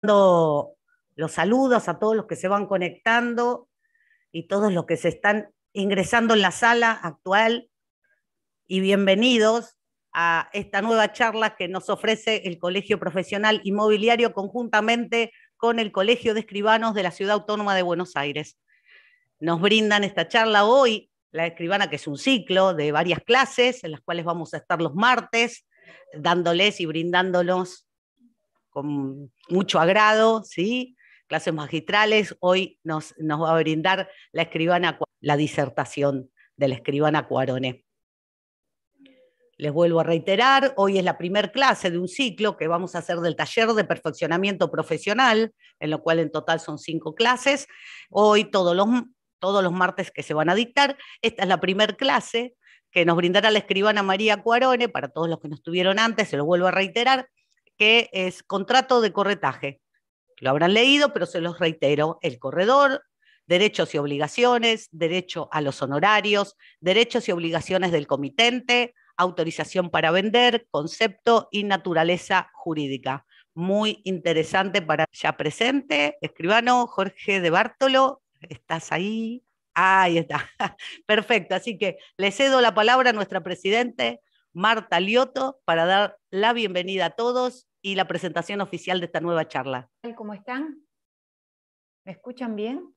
dando los saludos a todos los que se van conectando y todos los que se están ingresando en la sala actual y bienvenidos a esta nueva charla que nos ofrece el Colegio Profesional Inmobiliario conjuntamente con el Colegio de Escribanos de la Ciudad Autónoma de Buenos Aires. Nos brindan esta charla hoy la escribana, que es un ciclo de varias clases en las cuales vamos a estar los martes dándoles y brindándolos con mucho agrado, ¿sí? Clases magistrales. Hoy nos va a brindar la escribana, la disertación de la escribana Cuarone. Les vuelvo a reiterar, hoy es la primera clase de un ciclo que vamos a hacer del taller de perfeccionamiento profesional, en lo cual en total son 5 clases. Hoy todos los martes que se van a dictar. Esta es la primera clase que nos brindará la escribana María Cuarone, para todos los que no estuvieron antes, se lo vuelvo a reiterar, que es contrato de corretaje. Lo habrán leído, pero se los reitero: el corredor, derechos y obligaciones, derecho a los honorarios, derechos y obligaciones del comitente, autorización para vender, concepto y naturaleza jurídica. Muy interesante para ya presente. Escribano Jorge de Bártolo, ¿estás ahí? Ahí está. Perfecto. Así que le cedo la palabra a nuestra presidente, Marta Lioto, para dar la bienvenida a todos y la presentación oficial de esta nueva charla. ¿Cómo están? ¿Me escuchan bien?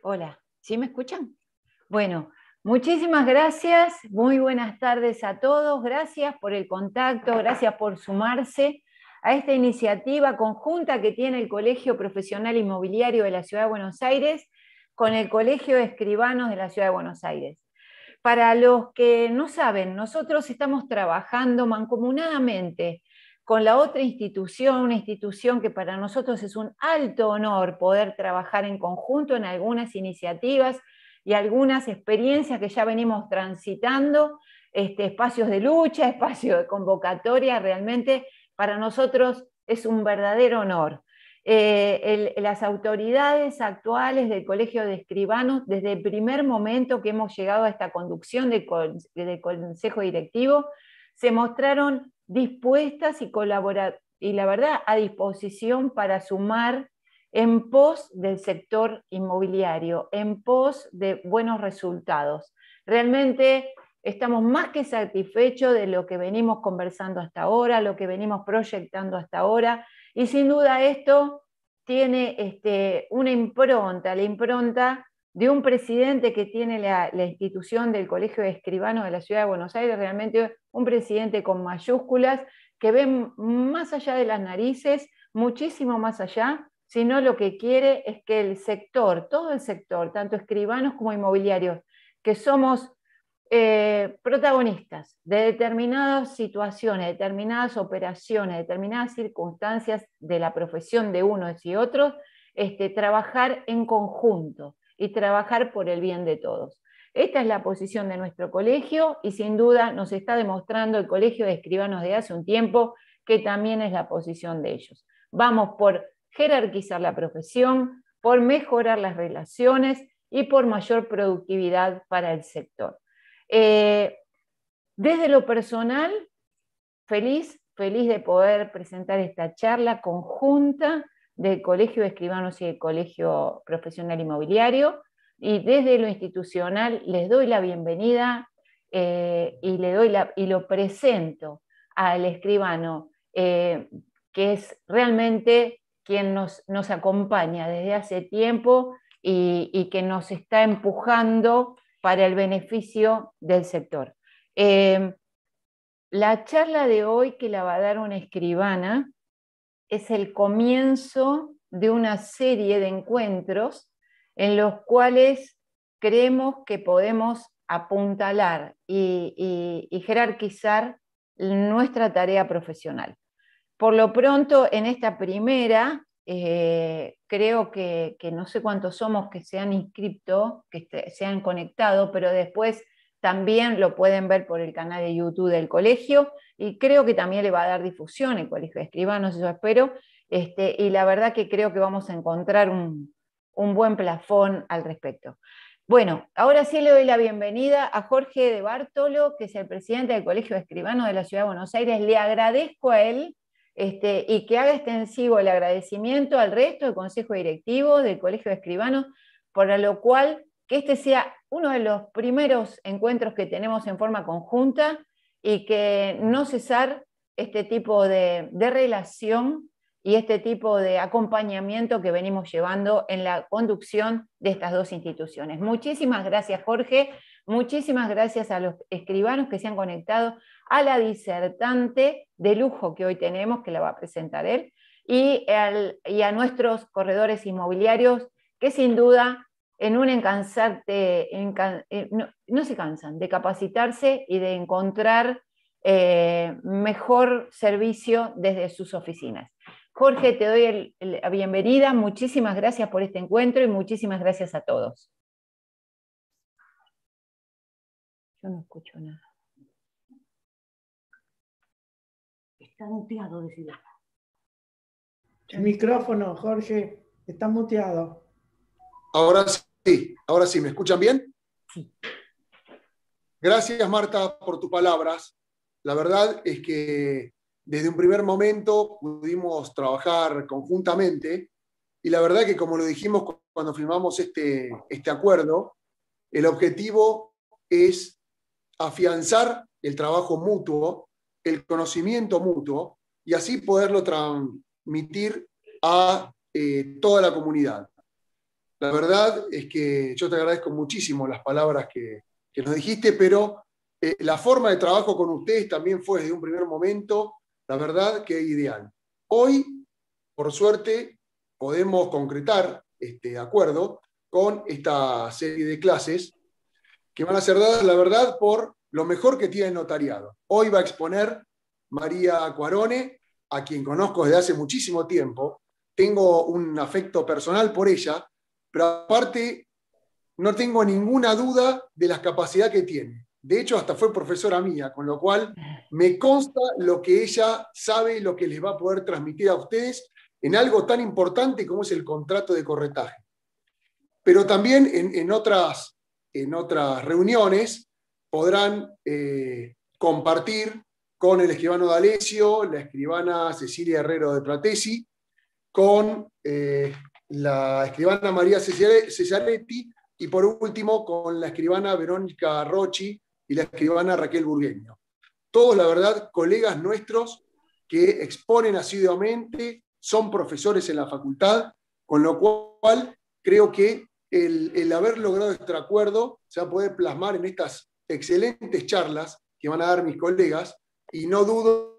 Hola, ¿sí me escuchan? Bueno, muchísimas gracias, muy buenas tardes a todos, gracias por el contacto, gracias por sumarse a esta iniciativa conjunta que tiene el Colegio Profesional Inmobiliario de la Ciudad de Buenos Aires con el Colegio de Escribanos de la Ciudad de Buenos Aires. Para los que no saben, nosotros estamos trabajando mancomunadamente con la otra institución, una institución que para nosotros es un alto honor poder trabajar en conjunto en algunas iniciativas y algunas experiencias que ya venimos transitando, espacios de lucha, espacios de convocatoria. Realmente para nosotros es un verdadero honor. Las autoridades actuales del Colegio de Escribanos, desde el primer momento que hemos llegado a esta conducción del Consejo Directivo, se mostraron dispuestas y la verdad a disposición para sumar en pos del sector inmobiliario, en pos de buenos resultados. Realmente estamos más que satisfechos de lo que venimos conversando hasta ahora, lo que venimos proyectando hasta ahora, y sin duda esto tiene una impronta, la impronta de un presidente que tiene la institución del Colegio de Escribanos de la Ciudad de Buenos Aires, realmente un presidente con mayúsculas, que ve más allá de las narices, muchísimo más allá, sino lo que quiere es que el sector, todo el sector, tanto escribanos como inmobiliarios, que somos protagonistas de determinadas situaciones, determinadas operaciones, determinadas circunstancias de la profesión de unos y otros, trabajar en conjunto y trabajar por el bien de todos. Esta es la posición de nuestro colegio y sin duda nos está demostrando el Colegio de Escribanos de hace un tiempo que también es la posición de ellos. Vamos por jerarquizar la profesión, por mejorar las relaciones y por mayor productividad para el sector. Desde lo personal, feliz de poder presentar esta charla conjunta del Colegio de Escribanos y del Colegio Profesional Inmobiliario, y desde lo institucional les doy la bienvenida y lo presento al escribano, que es realmente quien nos acompaña desde hace tiempo y que nos está empujando para el beneficio del sector. La charla de hoy, que la va a dar una escribana, es el comienzo de una serie de encuentros en los cuales creemos que podemos apuntalar y jerarquizar nuestra tarea profesional. Por lo pronto, en esta primera, creo que no sé cuántos somos que se han inscrito, que se han conectado, pero después también lo pueden ver por el canal de YouTube del colegio, y creo que también le va a dar difusión el Colegio de Escribanos, eso espero, y la verdad que creo que vamos a encontrar un buen plafón al respecto. Bueno, ahora sí le doy la bienvenida a Jorge de Bártolo, que es el presidente del Colegio de Escribanos de la Ciudad de Buenos Aires. Le agradezco a él y que haga extensivo el agradecimiento al resto del Consejo Directivo, del Colegio de Escribanos, por lo cual que este sea uno de los primeros encuentros que tenemos en forma conjunta y que no cesar este tipo de relación y este tipo de acompañamiento que venimos llevando en la conducción de estas dos instituciones. Muchísimas gracias, Jorge. Muchísimas gracias a los escribanos que se han conectado, a la disertante de lujo que hoy tenemos, que la va a presentar él, y a nuestros corredores inmobiliarios, que sin duda en un incansante, no se cansan de capacitarse y de encontrar mejor servicio desde sus oficinas. Jorge, te doy la bienvenida, muchísimas gracias por este encuentro y muchísimas gracias a todos. Yo no escucho nada. Está muteado, decirlo. El micrófono, Jorge, está muteado. Ahora sí, ¿me escuchan bien? Sí. Gracias, Marta, por tus palabras. La verdad es que desde un primer momento pudimos trabajar conjuntamente y la verdad que, como lo dijimos cuando firmamos este acuerdo, el objetivo es afianzar el trabajo mutuo, el conocimiento mutuo y así poderlo transmitir a toda la comunidad. La verdad es que yo te agradezco muchísimo las palabras que nos dijiste, pero la forma de trabajo con ustedes también fue desde un primer momento, la verdad que ideal. Hoy, por suerte, podemos concretar este acuerdo con esta serie de clases que van a ser dadas, la verdad, por lo mejor que tiene el notariado. Hoy va a exponer María Cuarone, a quien conozco desde hace muchísimo tiempo. Tengo un afecto personal por ella, pero aparte no tengo ninguna duda de las capacidades que tiene. De hecho, hasta fue profesora mía, con lo cual me consta lo que ella sabe y lo que les va a poder transmitir a ustedes en algo tan importante como es el contrato de corretaje. Pero también en otras reuniones podrán compartir con el escribano D'Alessio, la escribana Cecilia Herrero de Pratesi, con la escribana María Cesaretti y por último con la escribana Verónica Rocci y la escribana Raquel Burgueño. Todos, la verdad, colegas nuestros que exponen asiduamente, son profesores en la facultad, con lo cual creo que el haber logrado este acuerdo se va a poder plasmar en estas excelentes charlas que van a dar mis colegas y no dudo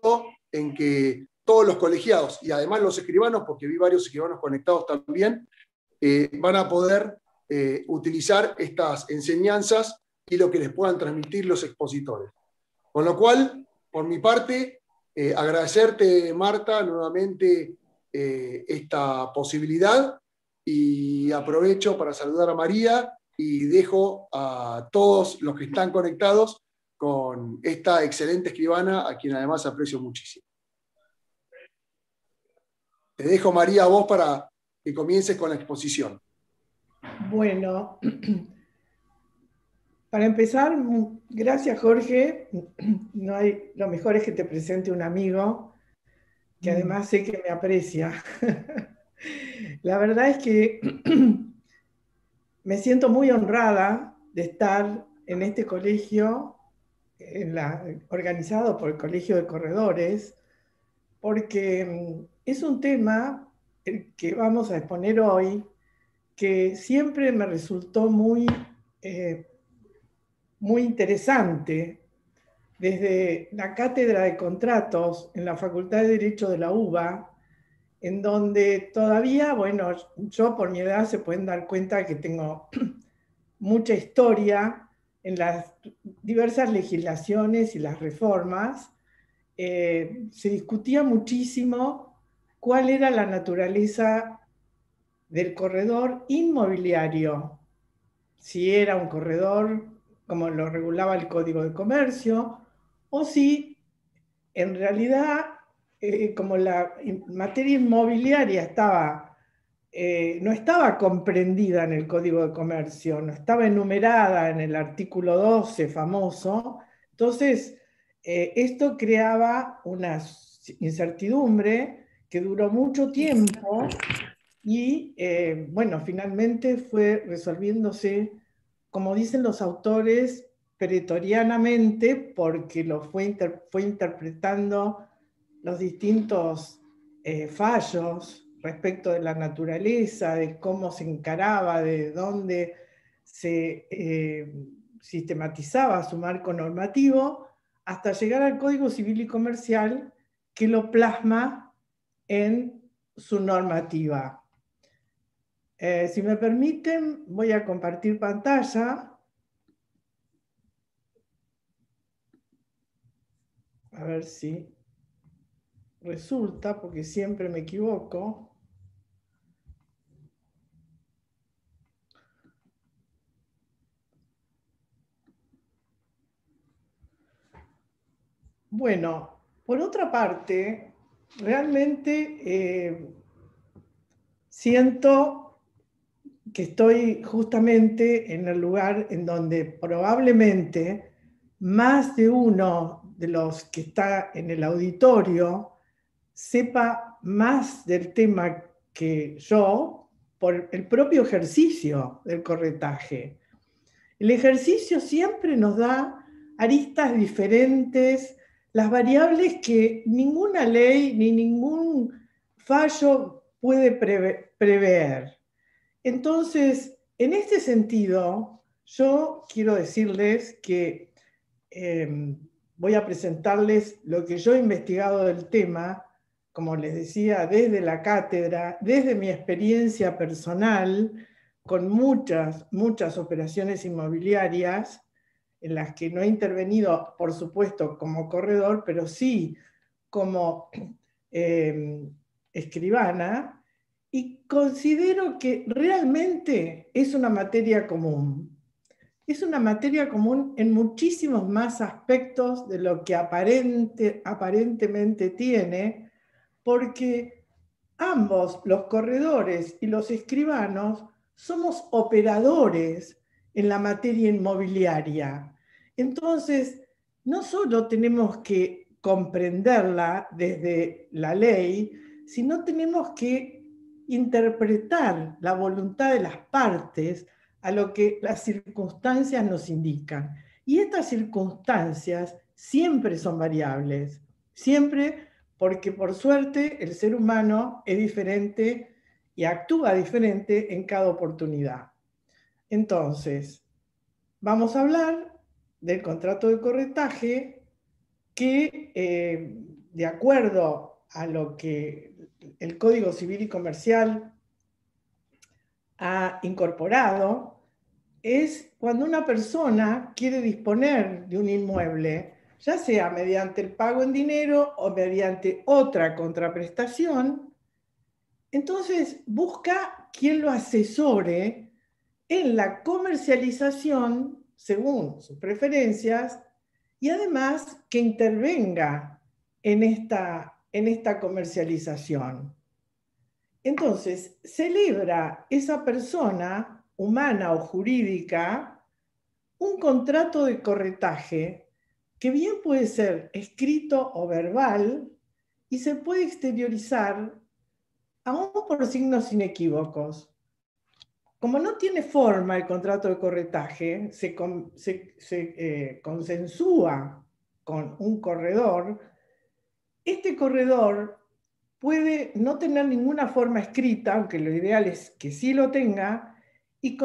en que todos los colegiados y además los escribanos, porque vi varios escribanos conectados también, van a poder utilizar estas enseñanzas y lo que les puedan transmitir los expositores. Con lo cual, por mi parte, agradecerte, Marta, nuevamente esta posibilidad y aprovecho para saludar a María y dejo a todos los que están conectados con esta excelente escribana, a quien además aprecio muchísimo. Te dejo, María, a vos para que comiences con la exposición. Bueno, para empezar, gracias, Jorge. Lo mejor es que te presente un amigo que además sé que me aprecia. La verdad es que me siento muy honrada de estar en este colegio, organizado por el Colegio de Corredores, porque es un tema que vamos a exponer hoy que siempre me resultó muy interesante. Desde la cátedra de contratos en la Facultad de Derecho de la UBA, en donde todavía, bueno, yo por mi edad se pueden dar cuenta que tengo mucha historia en las diversas legislaciones y las reformas. Se discutía muchísimo cuál era la naturaleza del corredor inmobiliario, si era un corredor como lo regulaba el Código de Comercio, o si en realidad, como la materia inmobiliaria no estaba comprendida en el Código de Comercio, no estaba enumerada en el artículo 12 famoso, entonces esto creaba unas incertidumbre que duró mucho tiempo y, bueno, finalmente fue resolviéndose, como dicen los autores, pretorianamente, porque lo fue interpretando los distintos fallos respecto de la naturaleza, de cómo se encaraba, de dónde se sistematizaba su marco normativo, hasta llegar al Código Civil y Comercial, que lo plasma en su normativa. Si me permiten, voy a compartir pantalla. A ver si resulta, porque siempre me equivoco. Bueno, por otra parte, realmente siento que estoy justamente en el lugar en donde probablemente más de uno de los que está en el auditorio sepa más del tema que yo por el propio ejercicio del corretaje. El ejercicio siempre nos da aristas diferentes, las variables que ninguna ley ni ningún fallo puede prever. Entonces, en este sentido, yo quiero decirles que voy a presentarles lo que yo he investigado del tema, como les decía, desde la cátedra, desde mi experiencia personal, con muchas operaciones inmobiliarias, en las que no he intervenido, por supuesto, como corredor, pero sí como escribana, y considero que realmente es una materia común. Es una materia común en muchísimos más aspectos de lo que aparentemente tiene, porque ambos, los corredores y los escribanos, somos operadores en la materia inmobiliaria. Entonces, no solo tenemos que comprenderla desde la ley, sino tenemos que interpretar la voluntad de las partes a lo que las circunstancias nos indican. Y estas circunstancias siempre son variables, siempre, porque por suerte el ser humano es diferente y actúa diferente en cada oportunidad. Entonces, vamos a hablar del contrato de corretaje que, de acuerdo a lo que el Código Civil y Comercial ha incorporado, es cuando una persona quiere disponer de un inmueble, ya sea mediante el pago en dinero o mediante otra contraprestación, entonces busca quien lo asesore en la comercialización según sus preferencias y además que intervenga en esta comercialización. Entonces, celebra esa persona, humana o jurídica, un contrato de corretaje que bien puede ser escrito o verbal y se puede exteriorizar aún por signos inequívocos. Como no tiene forma el contrato de corretaje, se consensúa con un corredor. Este corredor puede no tener ninguna forma escrita, aunque lo ideal es que sí lo tenga, y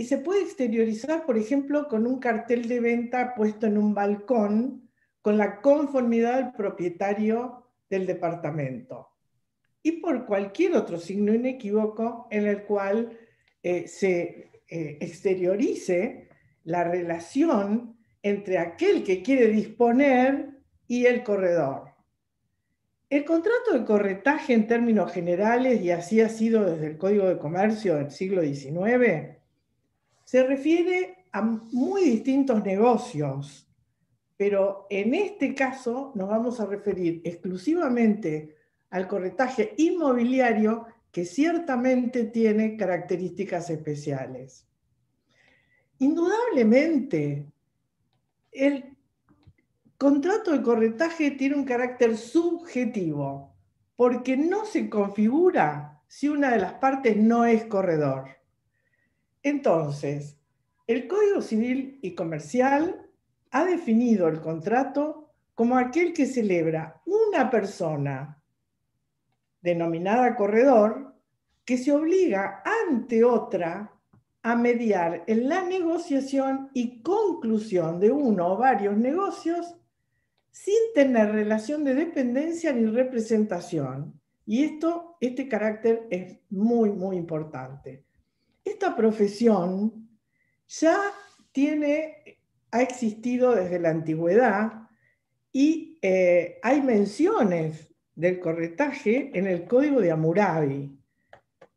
se puede exteriorizar, por ejemplo, con un cartel de venta puesto en un balcón con la conformidad del propietario del departamento. Y por cualquier otro signo inequívoco en el cual se exteriorice la relación entre aquel que quiere disponer y el corredor. El contrato de corretaje en términos generales, y así ha sido desde el Código de Comercio del siglo XIX, se refiere a muy distintos negocios, pero en este caso nos vamos a referir exclusivamente al corretaje inmobiliario, que ciertamente tiene características especiales. Indudablemente, el contrato de corretaje tiene un carácter subjetivo, porque no se configura si una de las partes no es corredor. Entonces, el Código Civil y Comercial ha definido el contrato como aquel que celebra una persona denominada corredor que se obliga ante otra a mediar en la negociación y conclusión de uno o varios negocios sin tener relación de dependencia ni representación. Y este carácter es muy, muy importante. Esta profesión ya ha existido desde la antigüedad y hay menciones del corretaje en el Código de Hammurabi.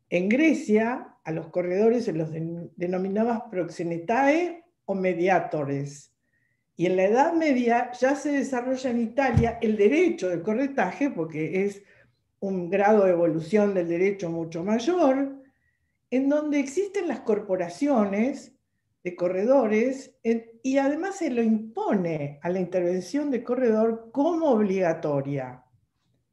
En Grecia, a los corredores se los denominaba proxenetae o mediatores. Y en la Edad Media ya se desarrolla en Italia el derecho del corretaje, porque es un grado de evolución del derecho mucho mayor, en donde existen las corporaciones de corredores y además se lo impone a la intervención de corredor como obligatoria.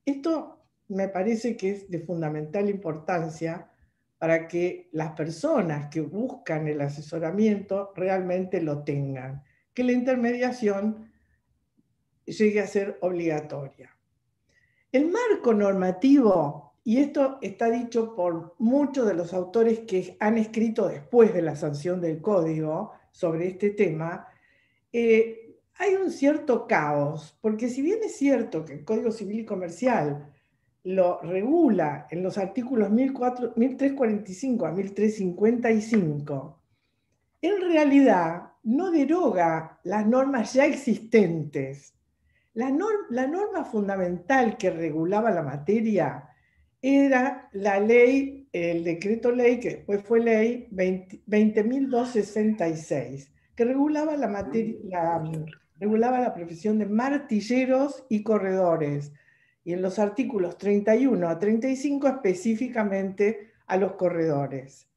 Esto me parece que es de fundamental importancia para que las personas que buscan el asesoramiento realmente lo tengan, que la intermediación llegue a ser obligatoria. El marco normativo, y esto está dicho por muchos de los autores que han escrito después de la sanción del código sobre este tema, hay un cierto caos, porque si bien es cierto que el Código Civil y Comercial lo regula en los artículos 1345 a 1355, en realidad no deroga las normas ya existentes. La norma fundamental que regulaba la materia era la ley, el decreto ley, que después fue ley 20.266, que regulaba regulaba la profesión de martilleros y corredores, y en los artículos 31 a 35 específicamente a los corredores.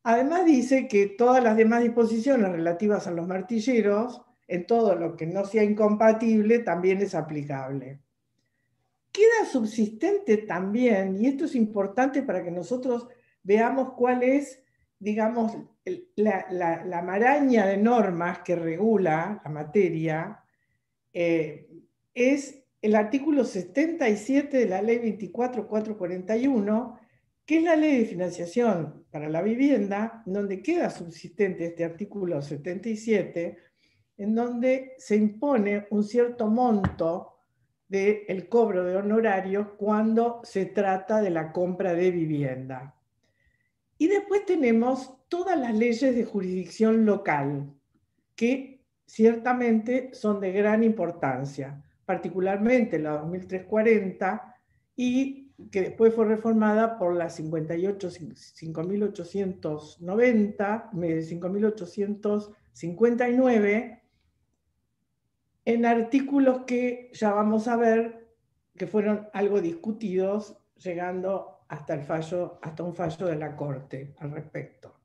Además dice que todas las demás disposiciones relativas a los martilleros, en todo lo que no sea incompatible, también es aplicable. Queda subsistente también, y esto es importante para que nosotros veamos cuál es, digamos, la maraña de normas que regula la materia, es el artículo 77 de la ley 24.441, que es la ley de financiación para la vivienda, donde queda subsistente este artículo 77, en donde se impone un cierto monto del cobro de honorarios cuando se trata de la compra de vivienda. Y después tenemos todas las leyes de jurisdicción local, que ciertamente son de gran importancia, particularmente la 2340 y que después fue reformada por la 5.859, en artículos que ya vamos a ver que fueron algo discutidos, llegando hasta un fallo de la Corte al respecto.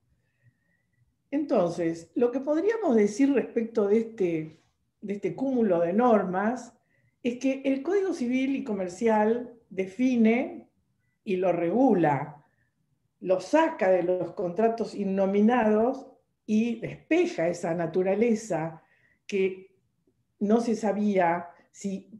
Entonces, lo que podríamos decir respecto de este cúmulo de normas es que el Código Civil y Comercial define y lo regula, lo saca de los contratos innominados y despeja esa naturaleza que no se sabía si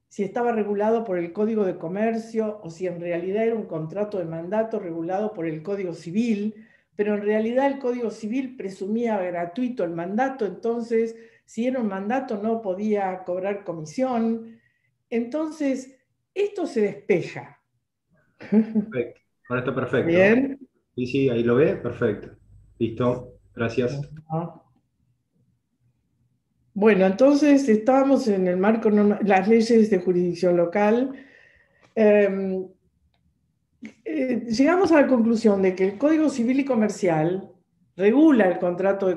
si estaba regulado por el Código de Comercio o si en realidad era un contrato de mandato regulado por el Código Civil, pero en realidad el Código Civil presumía gratuito el mandato, entonces si era un mandato no podía cobrar comisión. Entonces, esto se despeja. Perfecto. Con esto perfecto. ¿Bien? Sí, ahí lo ve, perfecto. Listo, gracias. Bueno, entonces estábamos en el marco normal, las leyes de jurisdicción local. Llegamos a la conclusión de que el Código Civil y Comercial regula el contrato,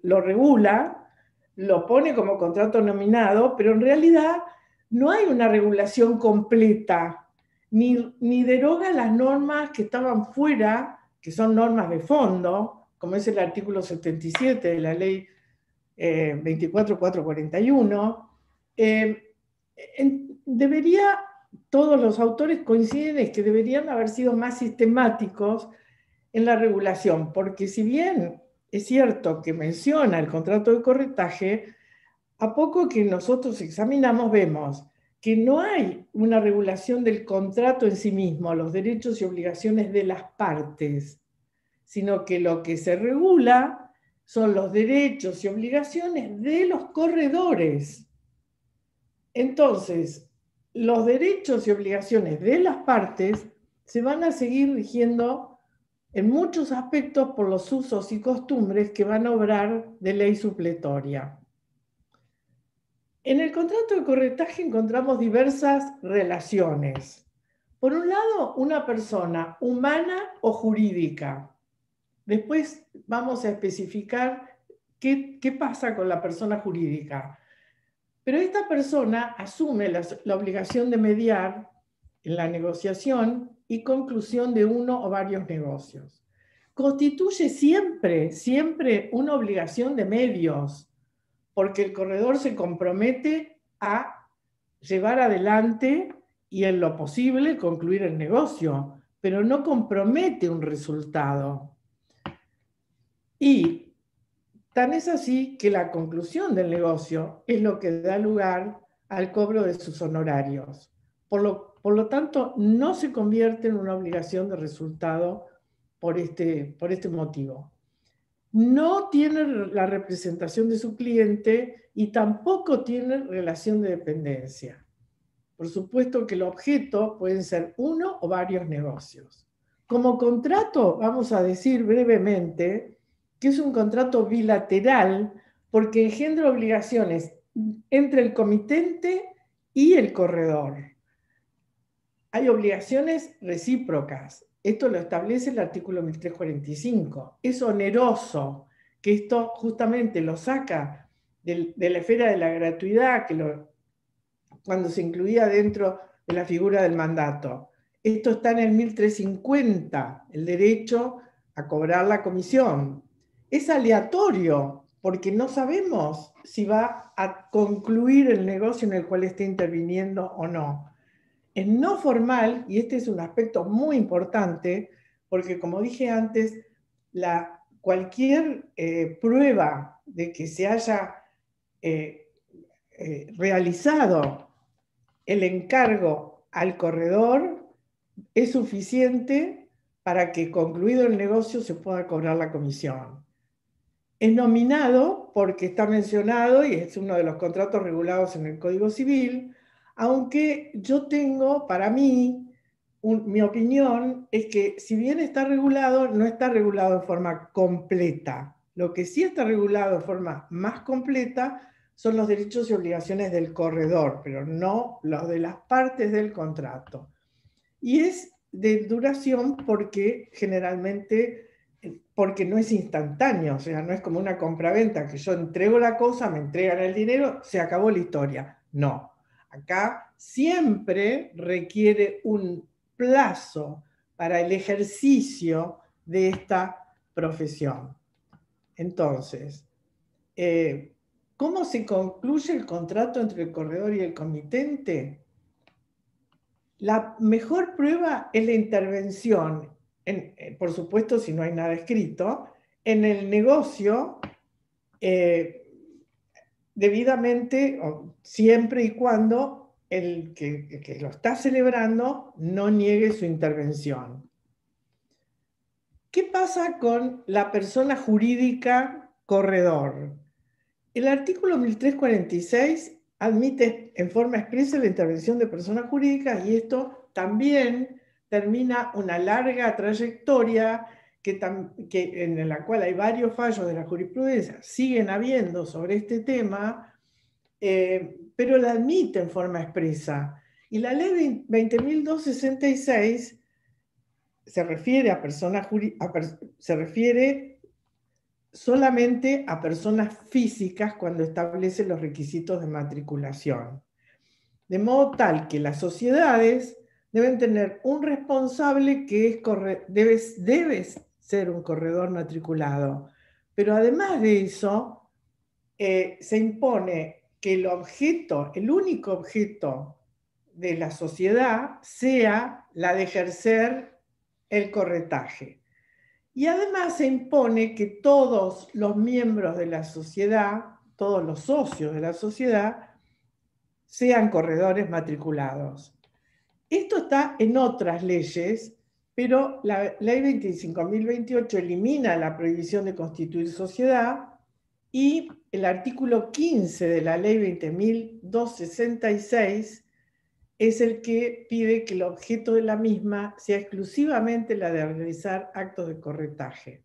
lo regula, lo pone como contrato nominado, pero en realidad no hay una regulación completa, ni deroga las normas que estaban fuera, que son normas de fondo, como es el artículo 77 de la ley 24441. Todos los autores coinciden en que deberían haber sido más sistemáticos en la regulación, porque si bien es cierto que menciona el contrato de corretaje, a poco que nosotros examinamos vemos que no hay una regulación del contrato en sí mismo, los derechos y obligaciones de las partes, sino que lo que se regula son los derechos y obligaciones de los corredores. Entonces, los derechos y obligaciones de las partes se van a seguir rigiendo en muchos aspectos por los usos y costumbres que van a obrar de ley supletoria. En el contrato de corretaje encontramos diversas relaciones. Por un lado, una persona humana o jurídica. Después vamos a especificar qué pasa con la persona jurídica. Pero esta persona asume la obligación de mediar en la negociación y conclusión de uno o varios negocios. Constituye siempre una obligación de medios, porque el corredor se compromete a llevar adelante y en lo posible concluir el negocio, pero no compromete un resultado. Y tan es así que la conclusión del negocio es lo que da lugar al cobro de sus honorarios. Por lo tanto, no se convierte en una obligación de resultado por este motivo. No tiene la representación de su cliente y tampoco tiene relación de dependencia. Por supuesto que el objeto pueden ser uno o varios negocios. Como contrato, vamos a decir brevemente que es un contrato bilateral porque engendra obligaciones entre el comitente y el corredor. Hay obligaciones recíprocas. Esto lo establece el artículo 1345. Es oneroso, que esto justamente lo saca de la esfera de la gratuidad, cuando se incluía dentro de la figura del mandato. Esto está en el 1350, el derecho a cobrar la comisión. Es aleatorio, porque no sabemos si va a concluir el negocio en el cual está interviniendo o no. Es no formal, y este es un aspecto muy importante, porque como dije antes, cualquier prueba de que se haya realizado el encargo al corredor es suficiente para que concluido el negocio se pueda cobrar la comisión. Es nominado porque está mencionado y es uno de los contratos regulados en el Código Civil, aunque yo tengo, para mí, mi opinión es que si bien está regulado, no está regulado de forma completa. Lo que sí está regulado de forma más completa son los derechos y obligaciones del corredor, pero no los de las partes del contrato. Y es de duración porque generalmente, porque no es instantáneo, o sea, no es como una compraventa que yo entrego la cosa, me entregan el dinero, se acabó la historia. No, acá siempre requiere un plazo para el ejercicio de esta profesión. Entonces, ¿cómo se concluye el contrato entre el corredor y el comitente? La mejor prueba es la intervención, por supuesto si no hay nada escrito, en el negocio debidamente, siempre y cuando el que lo está celebrando no niegue su intervención. ¿Qué pasa con la persona jurídica corredor? El artículo 1346 admite en forma expresa la intervención de personas jurídicas y esto también termina una larga trayectoria en la cual hay varios fallos de la jurisprudencia, siguen habiendo sobre este tema, pero la admite en forma expresa. Y la ley 20.266 se refiere a personas se refiere solamente a personas físicas cuando establece los requisitos de matriculación. De modo tal que las sociedades deben tener un responsable que debe ser un corredor matriculado. Pero además de eso, se impone que el objeto, el único objeto de la sociedad sea la de ejercer el corretaje. Y además se impone que todos los miembros de la sociedad, todos los socios de la sociedad, sean corredores matriculados. Esto está en otras leyes, pero la ley 25.028 elimina la prohibición de constituir sociedad y el artículo 15 de la ley 20.266 es el que pide que el objeto de la misma sea exclusivamente la de realizar actos de corretaje.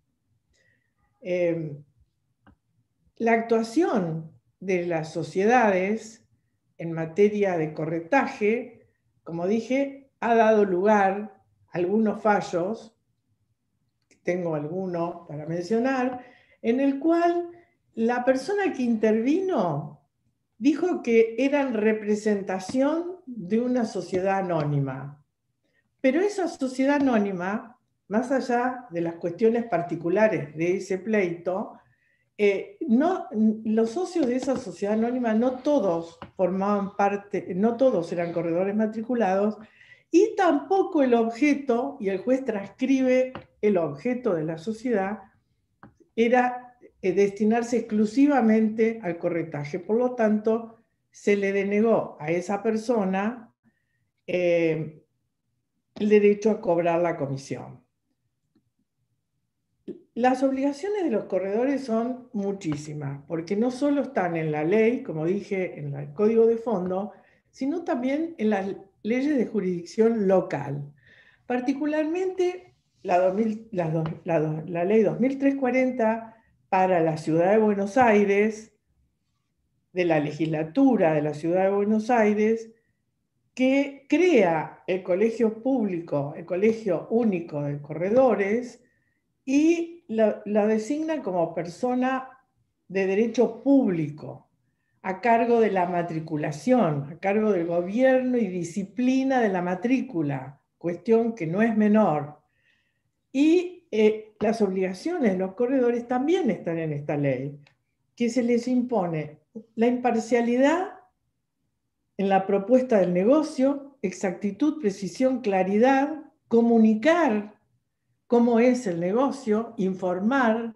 La actuación de las sociedades en materia de corretaje, como dije, ha dado lugar a algunos fallos, tengo alguno para mencionar, en el cual la persona que intervino dijo que eran representación de una sociedad anónima. Pero esa sociedad anónima, más allá de las cuestiones particulares de ese pleito, los socios de esa sociedad anónima no todos formaban parte, no todos eran corredores matriculados, y tampoco el objeto, y el juez transcribe el objeto de la sociedad, era destinarse exclusivamente al corretaje. Por lo tanto, se le denegó a esa persona el derecho a cobrar la comisión. Las obligaciones de los corredores son muchísimas, porque no solo están en la ley, como dije, en el Código de Fondo, sino también en las leyes de jurisdicción local. Particularmente la ley 2340 para la Ciudad de Buenos Aires, de la legislatura de la Ciudad de Buenos Aires, que crea el colegio público, el colegio único de corredores, y la designa como persona de derecho público, a cargo de la matriculación, a cargo del gobierno y disciplina de la matrícula, cuestión que no es menor. Y las obligaciones de los corredores también están en esta ley, que se les impone la imparcialidad en la propuesta del negocio, exactitud, precisión, claridad, comunicar cómo es el negocio, informar.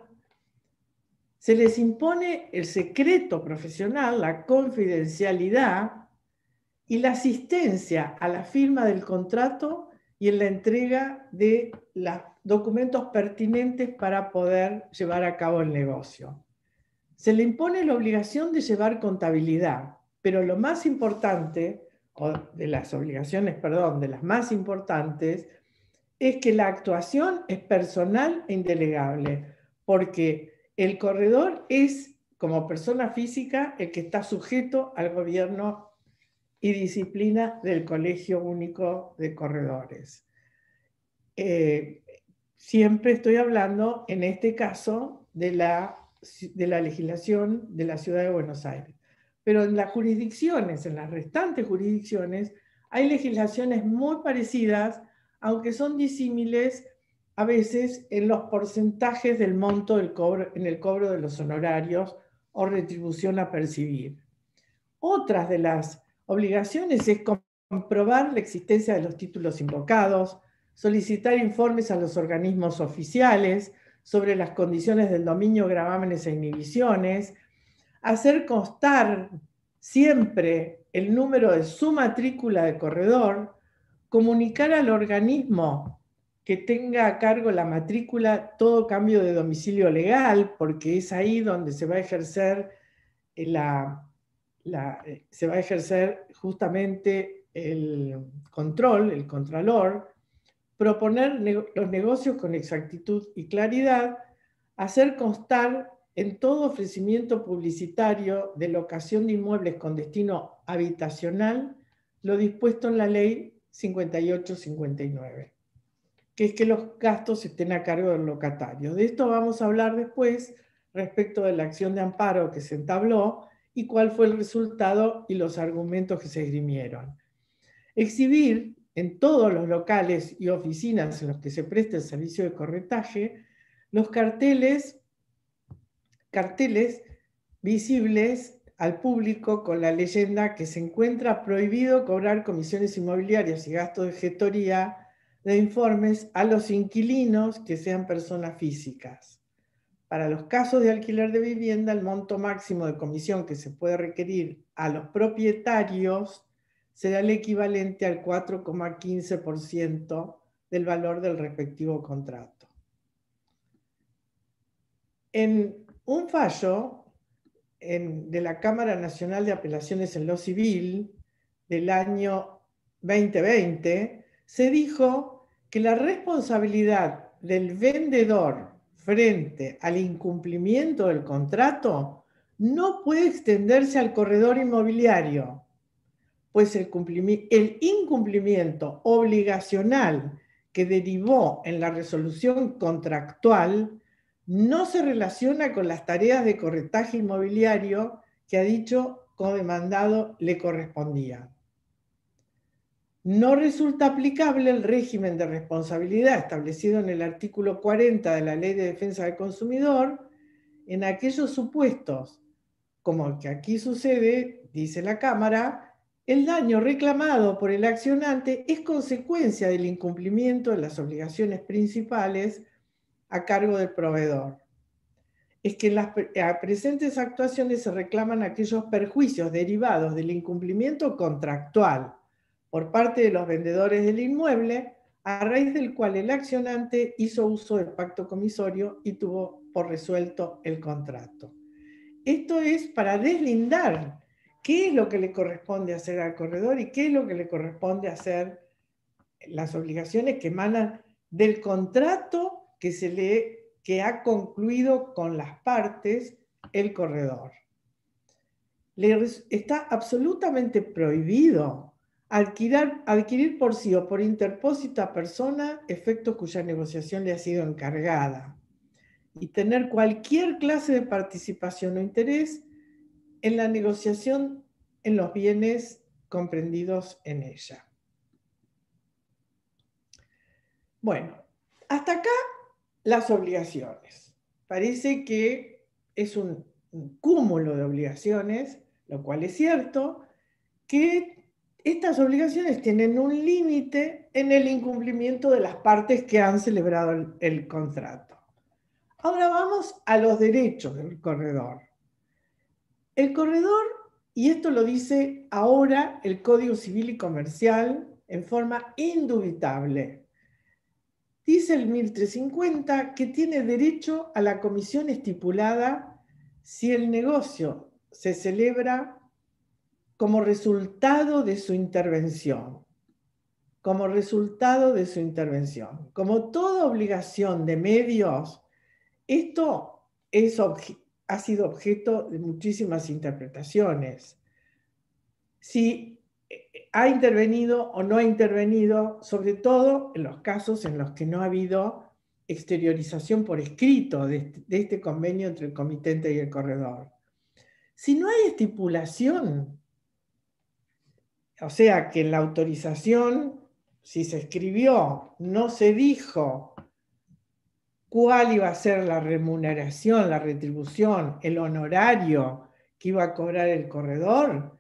Se les impone el secreto profesional, la confidencialidad y la asistencia a la firma del contrato y en la entrega de los documentos pertinentes para poder llevar a cabo el negocio. Se le impone la obligación de llevar contabilidad, pero lo más importante, o de las obligaciones, perdón, de las más importantes, es que la actuación es personal e indelegable, porque el corredor es, como persona física, el que está sujeto al gobierno y disciplina del Colegio Único de Corredores. Siempre estoy hablando, en este caso, de la legislación de la Ciudad de Buenos Aires. Pero en las jurisdicciones, en las restantes jurisdicciones, hay legislaciones muy parecidas, aunque son disímiles a veces en los porcentajes del monto del cobro, en el cobro de los honorarios o retribución a percibir. Otras de las obligaciones es comprobar la existencia de los títulos invocados, solicitar informes a los organismos oficiales sobre las condiciones del dominio, gravámenes e inhibiciones, hacer constar siempre el número de su matrícula de corredor, comunicar al organismo que tenga a cargo la matrícula todo cambio de domicilio legal, porque es ahí donde se va a ejercer se va a ejercer justamente el control, el contralor, proponer los negocios con exactitud y claridad, hacer constar en todo ofrecimiento publicitario de locación de inmuebles con destino habitacional lo dispuesto en la ley 5859, que es que los gastos estén a cargo del locatario. De esto vamos a hablar después respecto de la acción de amparo que se entabló y cuál fue el resultado y los argumentos que se esgrimieron. Exhibir en todos los locales y oficinas en los que se presta el servicio de corretaje los carteles visibles al público con la leyenda que se encuentra prohibido cobrar comisiones inmobiliarias y gastos de gestoría de informes a los inquilinos que sean personas físicas. Para los casos de alquiler de vivienda, el monto máximo de comisión que se puede requerir a los propietarios será el equivalente al 4,15% del valor del respectivo contrato. En un fallo de la Cámara Nacional de Apelaciones en lo Civil del año 2020, se dijo que la responsabilidad del vendedor frente al incumplimiento del contrato no puede extenderse al corredor inmobiliario, pues el incumplimiento obligacional que derivó en la resolución contractual no se relaciona con las tareas de corretaje inmobiliario que a dicho codemandado le correspondían. No resulta aplicable el régimen de responsabilidad establecido en el artículo 40 de la Ley de Defensa del Consumidor en aquellos supuestos, como el que aquí sucede, dice la Cámara, el daño reclamado por el accionante es consecuencia del incumplimiento de las obligaciones principales a cargo del proveedor. Es que en las presentes actuaciones se reclaman aquellos perjuicios derivados del incumplimiento contractual por parte de los vendedores del inmueble, a raíz del cual el accionante hizo uso del pacto comisorio y tuvo por resuelto el contrato. Esto es para deslindar qué es lo que le corresponde hacer al corredor y qué es lo que le corresponde hacer las obligaciones que emanan del contrato que ha concluido con las partes el corredor. Está absolutamente prohibido adquirir por sí o por interpósita persona efectos cuya negociación le ha sido encargada y tener cualquier clase de participación o interés en la negociación en los bienes comprendidos en ella. Bueno, hasta acá las obligaciones. Parece que es un cúmulo de obligaciones, lo cual es cierto, que estas obligaciones tienen un límite en el incumplimiento de las partes que han celebrado el contrato. Ahora vamos a los derechos del corredor. El corredor, y esto lo dice ahora el Código Civil y Comercial en forma indubitable, dice el 1350 que tiene derecho a la comisión estipulada si el negocio se celebra como resultado de su intervención. Como resultado de su intervención. Como toda obligación de medios, esto ha sido objeto de muchísimas interpretaciones. Si ha intervenido o no ha intervenido, sobre todo en los casos en los que no ha habido exteriorización por escrito de este convenio entre el comitente y el corredor. Si no hay estipulación, o sea que en la autorización, si se escribió, no se dijo cuál iba a ser la remuneración, la retribución, el honorario que iba a cobrar el corredor,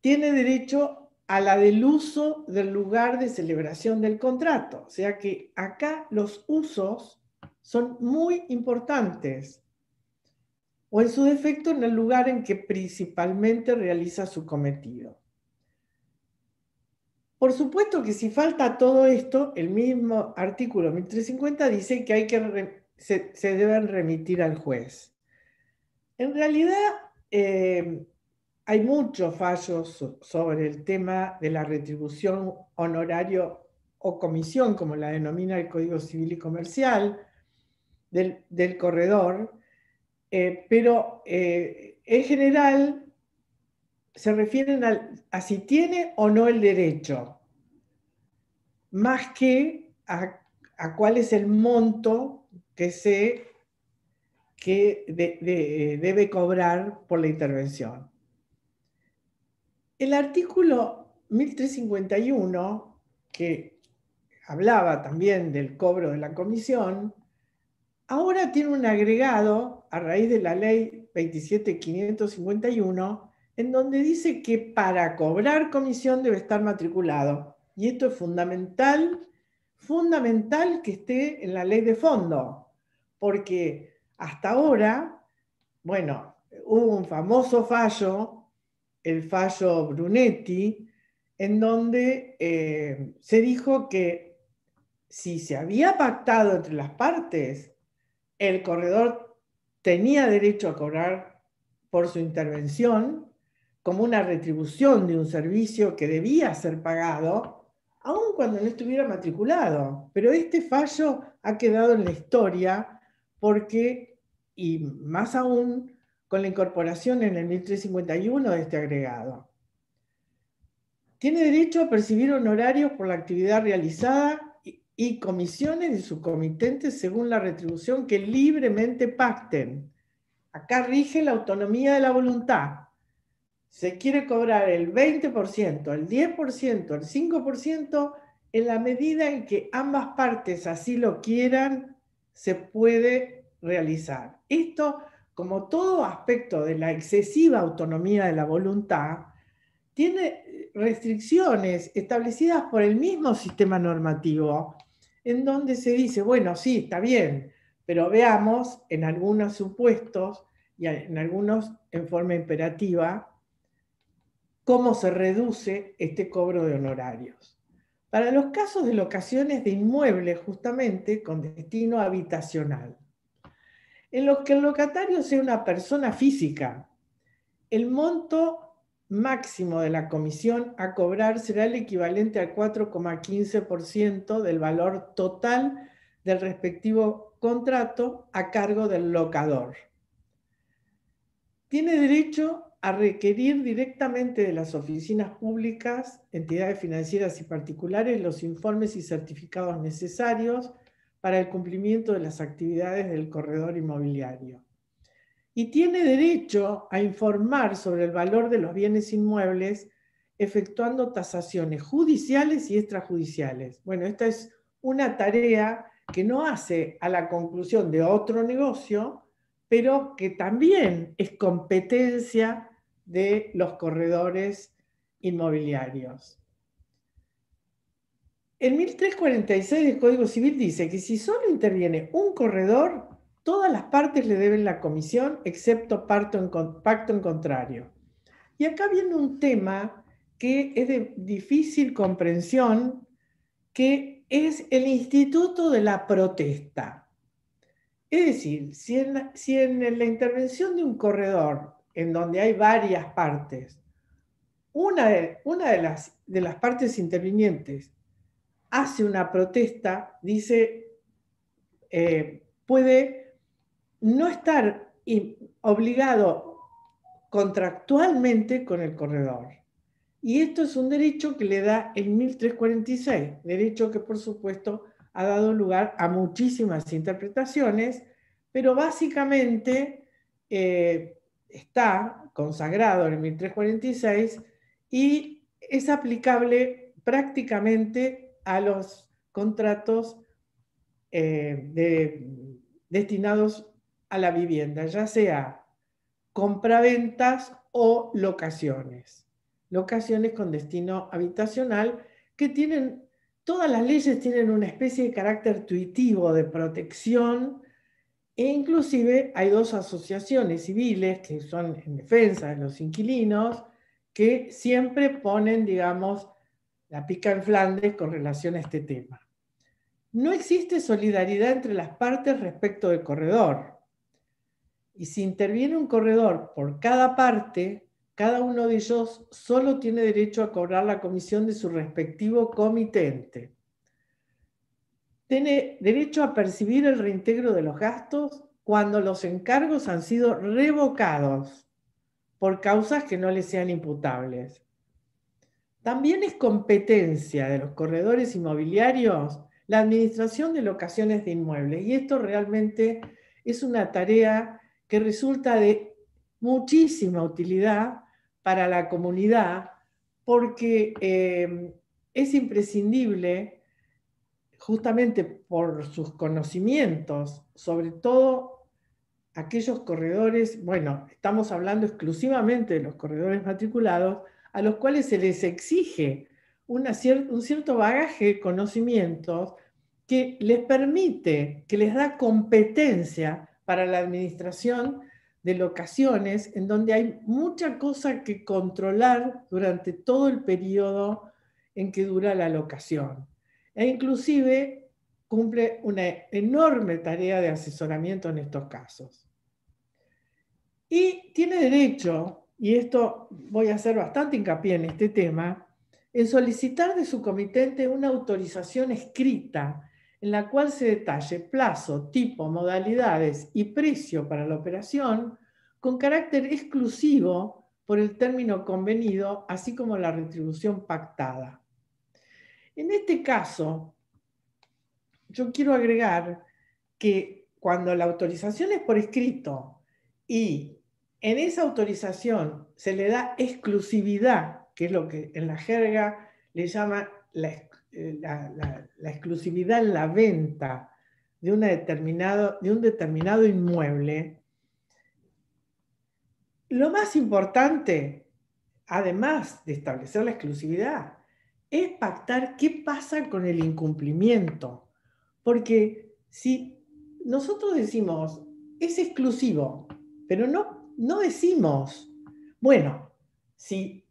tiene derecho a la del uso del lugar de celebración del contrato. O sea que acá los usos son muy importantes. O en su defecto en el lugar en que principalmente realiza su cometido. Por supuesto que si falta todo esto, el mismo artículo 1350 dice que se deben remitir al juez. En realidad, hay muchos fallos sobre el tema de la retribución, honorario o comisión, como la denomina el Código Civil y Comercial, del corredor, pero en general se refieren a si tiene o no el derecho, más que a cuál es el monto que debe cobrar por la intervención. El artículo 1351, que hablaba también del cobro de la comisión, ahora tiene un agregado a raíz de la ley 27.551, en donde dice que para cobrar comisión debe estar matriculado. Y esto es fundamental que esté en la ley de fondo, porque hasta ahora, bueno, hubo un famoso fallo, el fallo Brunetti, en donde se dijo que si se había pactado entre las partes, el corredor tenía derecho a cobrar por su intervención como una retribución de un servicio que debía ser pagado, aun cuando no estuviera matriculado. Pero este fallo ha quedado en la historia porque, y más aún, con la incorporación en el 1351 de este agregado. Tiene derecho a percibir honorarios por la actividad realizada y comisiones de sus comitentes según la retribución que libremente pacten. Acá rige la autonomía de la voluntad. Se quiere cobrar el 20%, el 10%, el 5%, en la medida en que ambas partes así lo quieran, se puede realizar. Esto, como todo aspecto de la excesiva autonomía de la voluntad, tiene restricciones establecidas por el mismo sistema normativo, en donde se dice, bueno, sí, está bien, pero veamos en algunos supuestos y en algunos en forma imperativa cómo se reduce este cobro de honorarios. Para los casos de locaciones de inmuebles, justamente con destino habitacional, en los que el locatario sea una persona física, el monto máximo de la comisión a cobrar será el equivalente al 4,15% del valor total del respectivo contrato a cargo del locador. Tiene derecho a requerir directamente de las oficinas públicas, entidades financieras y particulares los informes y certificados necesarios para el cumplimiento de las actividades del corredor inmobiliario. Y tiene derecho a informar sobre el valor de los bienes inmuebles efectuando tasaciones judiciales y extrajudiciales. Bueno, esta es una tarea que no hace a la conclusión de otro negocio, pero que también es competencia de los corredores inmobiliarios. El 1346 del Código Civil dice que si solo interviene un corredor, todas las partes le deben la comisión, excepto pacto en contrario. Y acá viene un tema que es de difícil comprensión, que es el instituto de la protesta. Es decir, si en la intervención de un corredor, en donde hay varias partes, una de las partes intervinientes hace una protesta, dice, puede no estar obligado contractualmente con el corredor. Y esto es un derecho que le da el 1346, derecho que por supuesto ha dado lugar a muchísimas interpretaciones, pero básicamente está consagrado en el 1346 y es aplicable prácticamente a los contratos destinados a la vivienda, ya sea compraventas o locaciones. Locaciones con destino habitacional que tienen, todas las leyes tienen una especie de carácter tuitivo de protección e inclusive hay dos asociaciones civiles que son en defensa de los inquilinos que siempre ponen, digamos, la pica en Flandes con relación a este tema. No existe solidaridad entre las partes respecto del corredor. Y si interviene un corredor por cada parte, cada uno de ellos solo tiene derecho a cobrar la comisión de su respectivo comitente. Tiene derecho a percibir el reintegro de los gastos cuando los encargos han sido revocados por causas que no les sean imputables. También es competencia de los corredores inmobiliarios la administración de locaciones de inmuebles. Y esto realmente es una tarea que resulta de muchísima utilidad para la comunidad porque es imprescindible, justamente por sus conocimientos, sobre todo aquellos corredores, bueno, estamos hablando exclusivamente de los corredores matriculados, a los cuales se les exige un cierto bagaje de conocimientos que les permite, que les da competencia para la administración de locaciones, en donde hay mucha cosa que controlar durante todo el periodo en que dura la locación. E inclusive cumple una enorme tarea de asesoramiento en estos casos. Y tiene derecho, y esto voy a hacer bastante hincapié en este tema, en solicitar de su comitente una autorización escrita en la cual se detalle plazo, tipo, modalidades y precio para la operación con carácter exclusivo por el término convenido, así como la retribución pactada. En este caso, yo quiero agregar que cuando la autorización es por escrito y en esa autorización se le da exclusividad, que es lo que en la jerga le llama la exclusividad en la venta de un determinado inmueble, lo más importante, además de establecer la exclusividad, es pactar qué pasa con el incumplimiento. Porque si nosotros decimos, es exclusivo, pero no decimos, bueno, si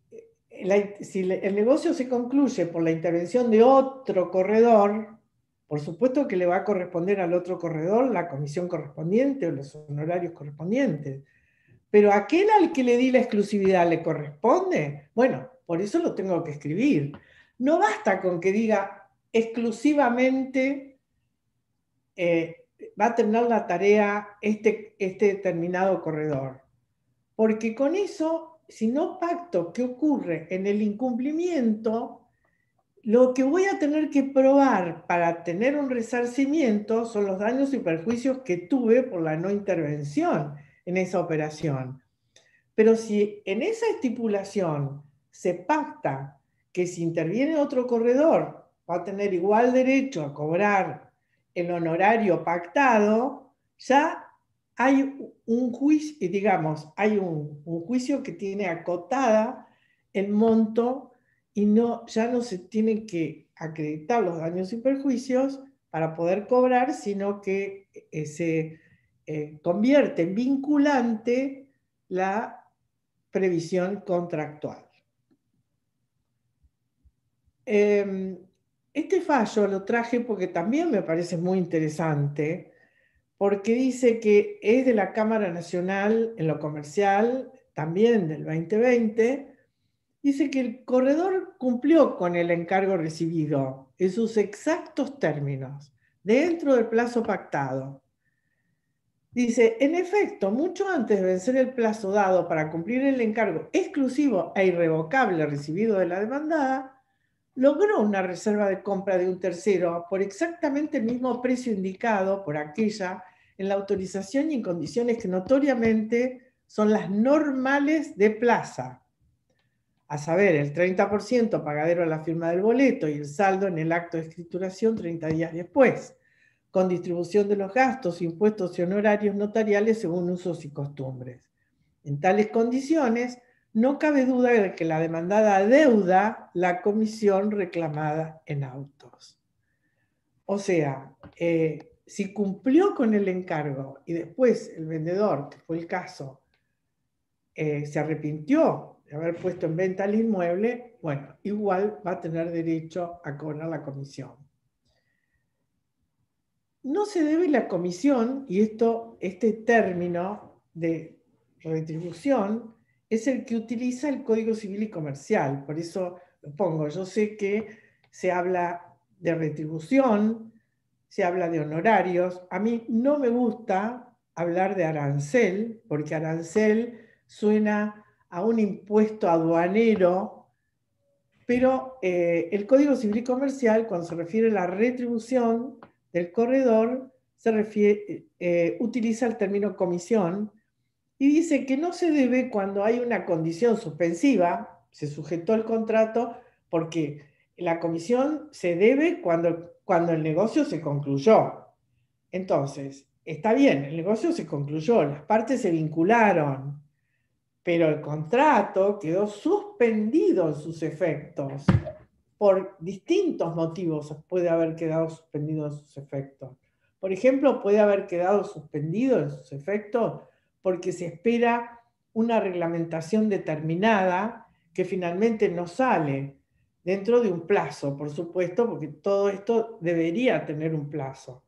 el negocio se concluye por la intervención de otro corredor, por supuesto que le va a corresponder al otro corredor la comisión correspondiente o los honorarios correspondientes. Pero aquel al que le di la exclusividad le corresponde. Bueno, por eso lo tengo que escribir. No basta con que diga exclusivamente va a tener la tarea este determinado corredor. Porque con eso, si no pacto qué ocurre en el incumplimiento, lo que voy a tener que probar para tener un resarcimiento son los daños y perjuicios que tuve por la no intervención en esa operación. Pero si en esa estipulación se pacta que si interviene otro corredor va a tener igual derecho a cobrar el honorario pactado, ya hay un juicio, digamos, hay un juicio que tiene acotada el monto y ya no se tienen que acreditar los daños y perjuicios para poder cobrar, sino que se convierte en vinculante la previsión contractual. Este fallo lo traje porque también me parece muy interesante, porque dice que es de la Cámara Nacional en lo comercial, también del 2020, dice que el corredor cumplió con el encargo recibido en sus exactos términos, dentro del plazo pactado. Dice, en efecto, mucho antes de vencer el plazo dado para cumplir el encargo exclusivo e irrevocable recibido de la demandada, logró una reserva de compra de un tercero por exactamente el mismo precio indicado por aquella en la autorización y en condiciones que notoriamente son las normales de plaza, a saber, el 30% pagadero a la firma del boleto y el saldo en el acto de escrituración 30 días después, con distribución de los gastos, impuestos y honorarios notariales según usos y costumbres. En tales condiciones, no cabe duda de que la demandada adeuda la comisión reclamada en autos. O sea, si cumplió con el encargo y después el vendedor, que fue el caso, se arrepintió de haber puesto en venta el inmueble, bueno, igual va a tener derecho a cobrar la comisión. No se debe la comisión, y este término de retribución es el que utiliza el Código Civil y Comercial, por eso lo pongo. Yo sé que se habla de retribución, se habla de honorarios. A mí no me gusta hablar de arancel, porque arancel suena a un impuesto aduanero, pero el Código Civil y Comercial, cuando se refiere a la retribución del corredor, utiliza el término comisión y dice que no se debe cuando hay una condición suspensiva, se sujetó el contrato, porque la comisión se debe cuando el negocio se concluyó. Entonces, está bien, el negocio se concluyó, las partes se vincularon, pero el contrato quedó suspendido en sus efectos. Por distintos motivos puede haber quedado suspendido en sus efectos. Por ejemplo, puede haber quedado suspendido en sus efectos porque se espera una reglamentación determinada que finalmente no sale dentro de un plazo, por supuesto, porque todo esto debería tener un plazo.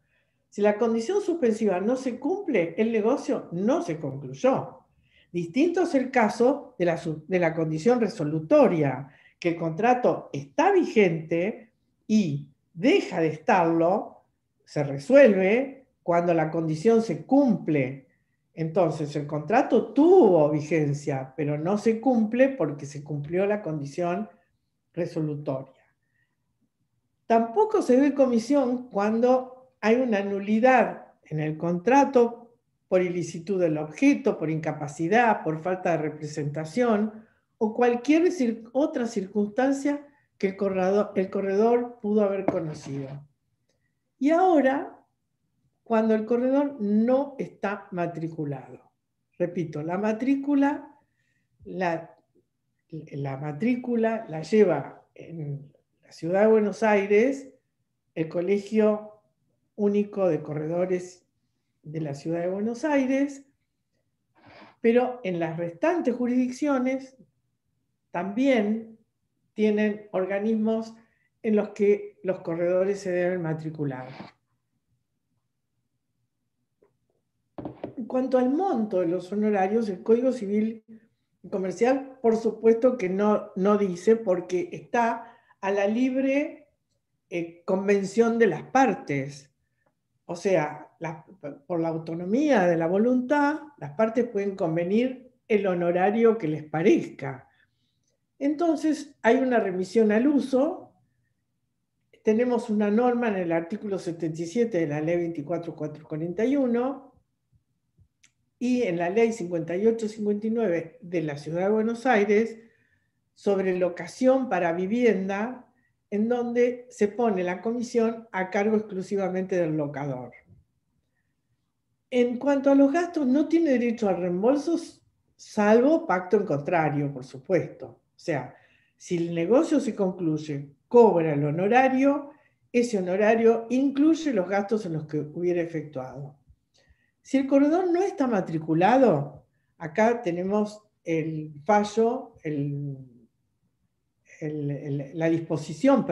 Si la condición suspensiva no se cumple, el negocio no se concluyó. Distinto es el caso de la condición resolutoria, que el contrato está vigente y deja de estarlo, se resuelve cuando la condición se cumple. Entonces, el contrato tuvo vigencia, pero no se cumple porque se cumplió la condición resolutoria. Tampoco se ve comisión cuando hay una nulidad en el contrato por ilicitud del objeto, por incapacidad, por falta de representación o cualquier otra circunstancia que el corredor pudo haber conocido. Y ahora, cuando el corredor no está matriculado. Repito, la matrícula la lleva en la Ciudad de Buenos Aires el Colegio Único de Corredores de la Ciudad de Buenos Aires, pero en las restantes jurisdicciones también tienen organismos en los que los corredores se deben matricular. En cuanto al monto de los honorarios, el Código Civil y Comercial, por supuesto que no dice, porque está a la libre convención de las partes. O sea, por la autonomía de la voluntad, las partes pueden convenir el honorario que les parezca. Entonces, hay una remisión al uso. Tenemos una norma en el artículo 77 de la Ley 24.441 y en la Ley 58.59 de la Ciudad de Buenos Aires sobre locación para vivienda, en donde se pone la comisión a cargo exclusivamente del locador. En cuanto a los gastos, no tiene derecho a reembolsos, salvo pacto en contrario, por supuesto. O sea, si el negocio se concluye, cobra el honorario, ese honorario incluye los gastos en los que hubiera efectuado. Si el corredor no está matriculado, acá tenemos el fallo, la disposición,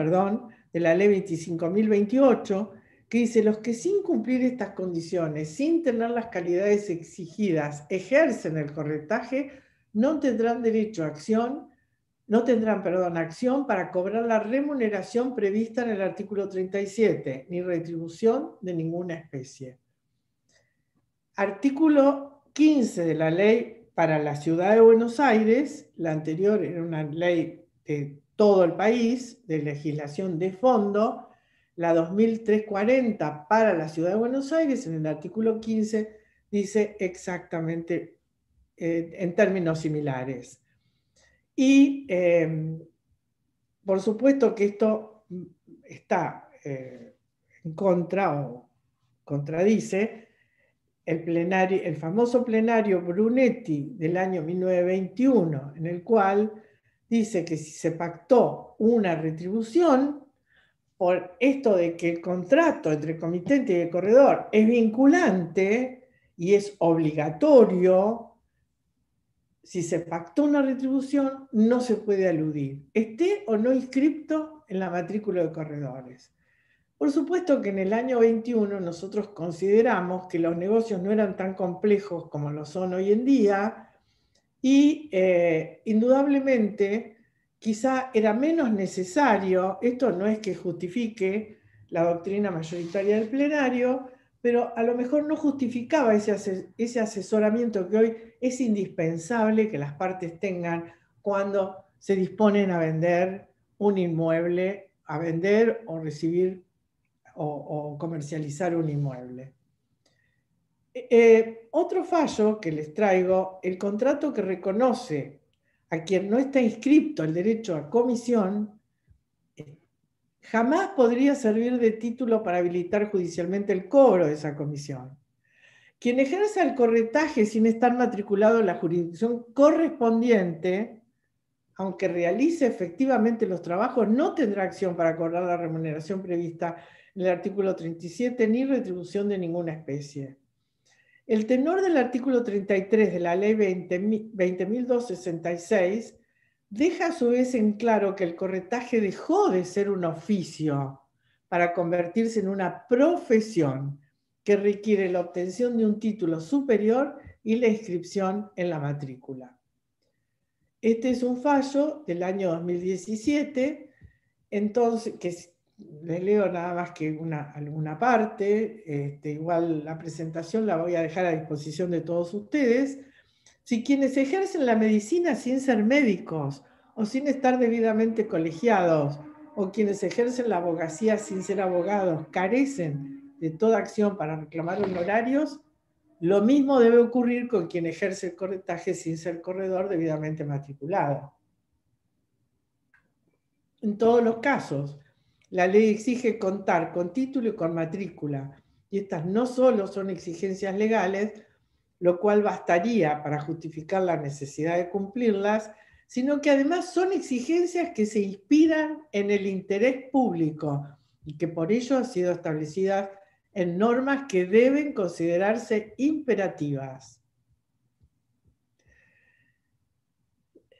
de la Ley 25.028, que dice: los que sin cumplir estas condiciones, sin tener las calidades exigidas, ejercen el corretaje, no tendrán derecho a acción, acción para cobrar la remuneración prevista en el artículo 37, ni retribución de ninguna especie. Artículo 15 de la ley para la Ciudad de Buenos Aires, la anterior era una ley de todo el país, de legislación de fondo, la 2340 para la Ciudad de Buenos Aires, en el artículo 15, dice exactamente en términos similares. Y por supuesto que esto está en contra o contradice el famoso plenario Brunetti del año 1921, en el cual dice que si se pactó una retribución, por esto de que el contrato entre comitente y el corredor es vinculante y es obligatorio, si se pactó una retribución no se puede aludir, esté o no inscripto en la matrícula de corredores. Por supuesto que en el año 21 nosotros consideramos que los negocios no eran tan complejos como lo son hoy en día y indudablemente quizá era menos necesario, esto no es que justifique la doctrina mayoritaria del plenario, pero a lo mejor no justificaba ese asesoramiento que hoy es indispensable que las partes tengan cuando se disponen a vender un inmueble, a vender o recibir o comercializar un inmueble. Otro fallo que les traigo: el contrato que reconoce a quien no está inscripto el derecho a comisión jamás podría servir de título para habilitar judicialmente el cobro de esa comisión. Quien ejerza el corretaje sin estar matriculado en la jurisdicción correspondiente, aunque realice efectivamente los trabajos, no tendrá acción para cobrar la remuneración prevista en el artículo 37 ni retribución de ninguna especie. El tenor del artículo 33 de la ley 20.266 deja a su vez en claro que el corretaje dejó de ser un oficio para convertirse en una profesión que requiere la obtención de un título superior y la inscripción en la matrícula. Este es un fallo del año 2017, entonces, que les leo nada más que alguna parte, igual la presentación la voy a dejar a disposición de todos ustedes. Si quienes ejercen la medicina sin ser médicos o sin estar debidamente colegiados, o quienes ejercen la abogacía sin ser abogados, carecen de toda acción para reclamar honorarios, lo mismo debe ocurrir con quien ejerce el corretaje sin ser corredor debidamente matriculado. En todos los casos, la ley exige contar con título y con matrícula, y estas no solo son exigencias legales, lo cual bastaría para justificar la necesidad de cumplirlas, sino que además son exigencias que se inspiran en el interés público y que por ello han sido establecidas en normas que deben considerarse imperativas.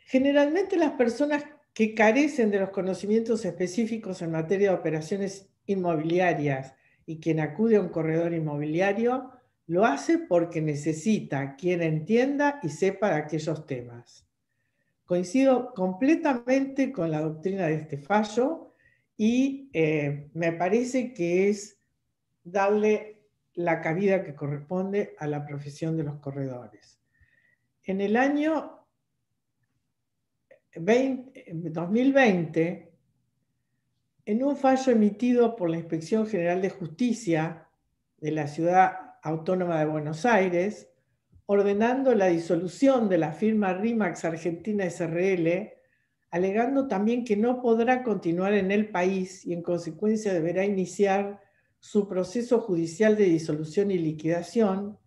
Generalmente las personas que carecen de los conocimientos específicos en materia de operaciones inmobiliarias y quien acude a un corredor inmobiliario lo hace porque necesita quien entienda y sepa de aquellos temas. Coincido completamente con la doctrina de este fallo y me parece que es darle la cabida que corresponde a la profesión de los corredores. En el año 2020, en un fallo emitido por la Inspección General de Justicia de la Ciudad Autónoma de Buenos Aires, ordenando la disolución de la firma RIMAX Argentina S.r.l., alegando también que no podrá continuar en el país y en consecuencia deberá iniciar su proceso judicial de disolución y liquidación,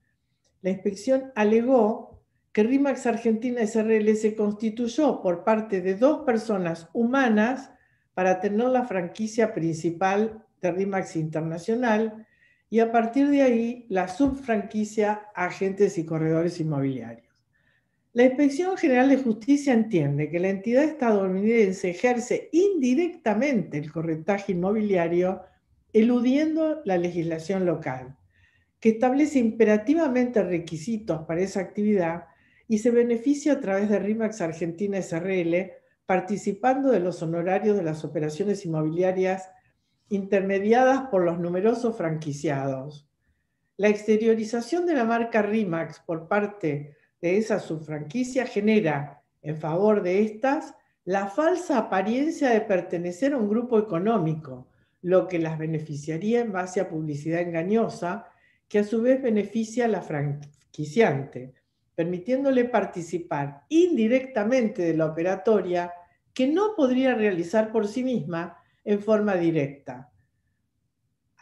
la inspección alegó que RIMAX Argentina S.r.l. se constituyó por parte de dos personas humanas para tener la franquicia principal de RIMAX Internacional y a partir de ahí la subfranquicia a agentes y corredores inmobiliarios. La Inspección General de Justicia entiende que la entidad estadounidense ejerce indirectamente el corretaje inmobiliario eludiendo la legislación local, que establece imperativamente requisitos para esa actividad y se beneficia a través de RIMAX Argentina S.r.l. participando de los honorarios de las operaciones inmobiliarias intermediadas por los numerosos franquiciados. La exteriorización de la marca RIMAX por parte de esa subfranquicia genera, en favor de estas, la falsa apariencia de pertenecer a un grupo económico, lo que las beneficiaría en base a publicidad engañosa, que a su vez beneficia a la franquiciante, permitiéndole participar indirectamente de la operatoria que no podría realizar por sí misma en forma directa.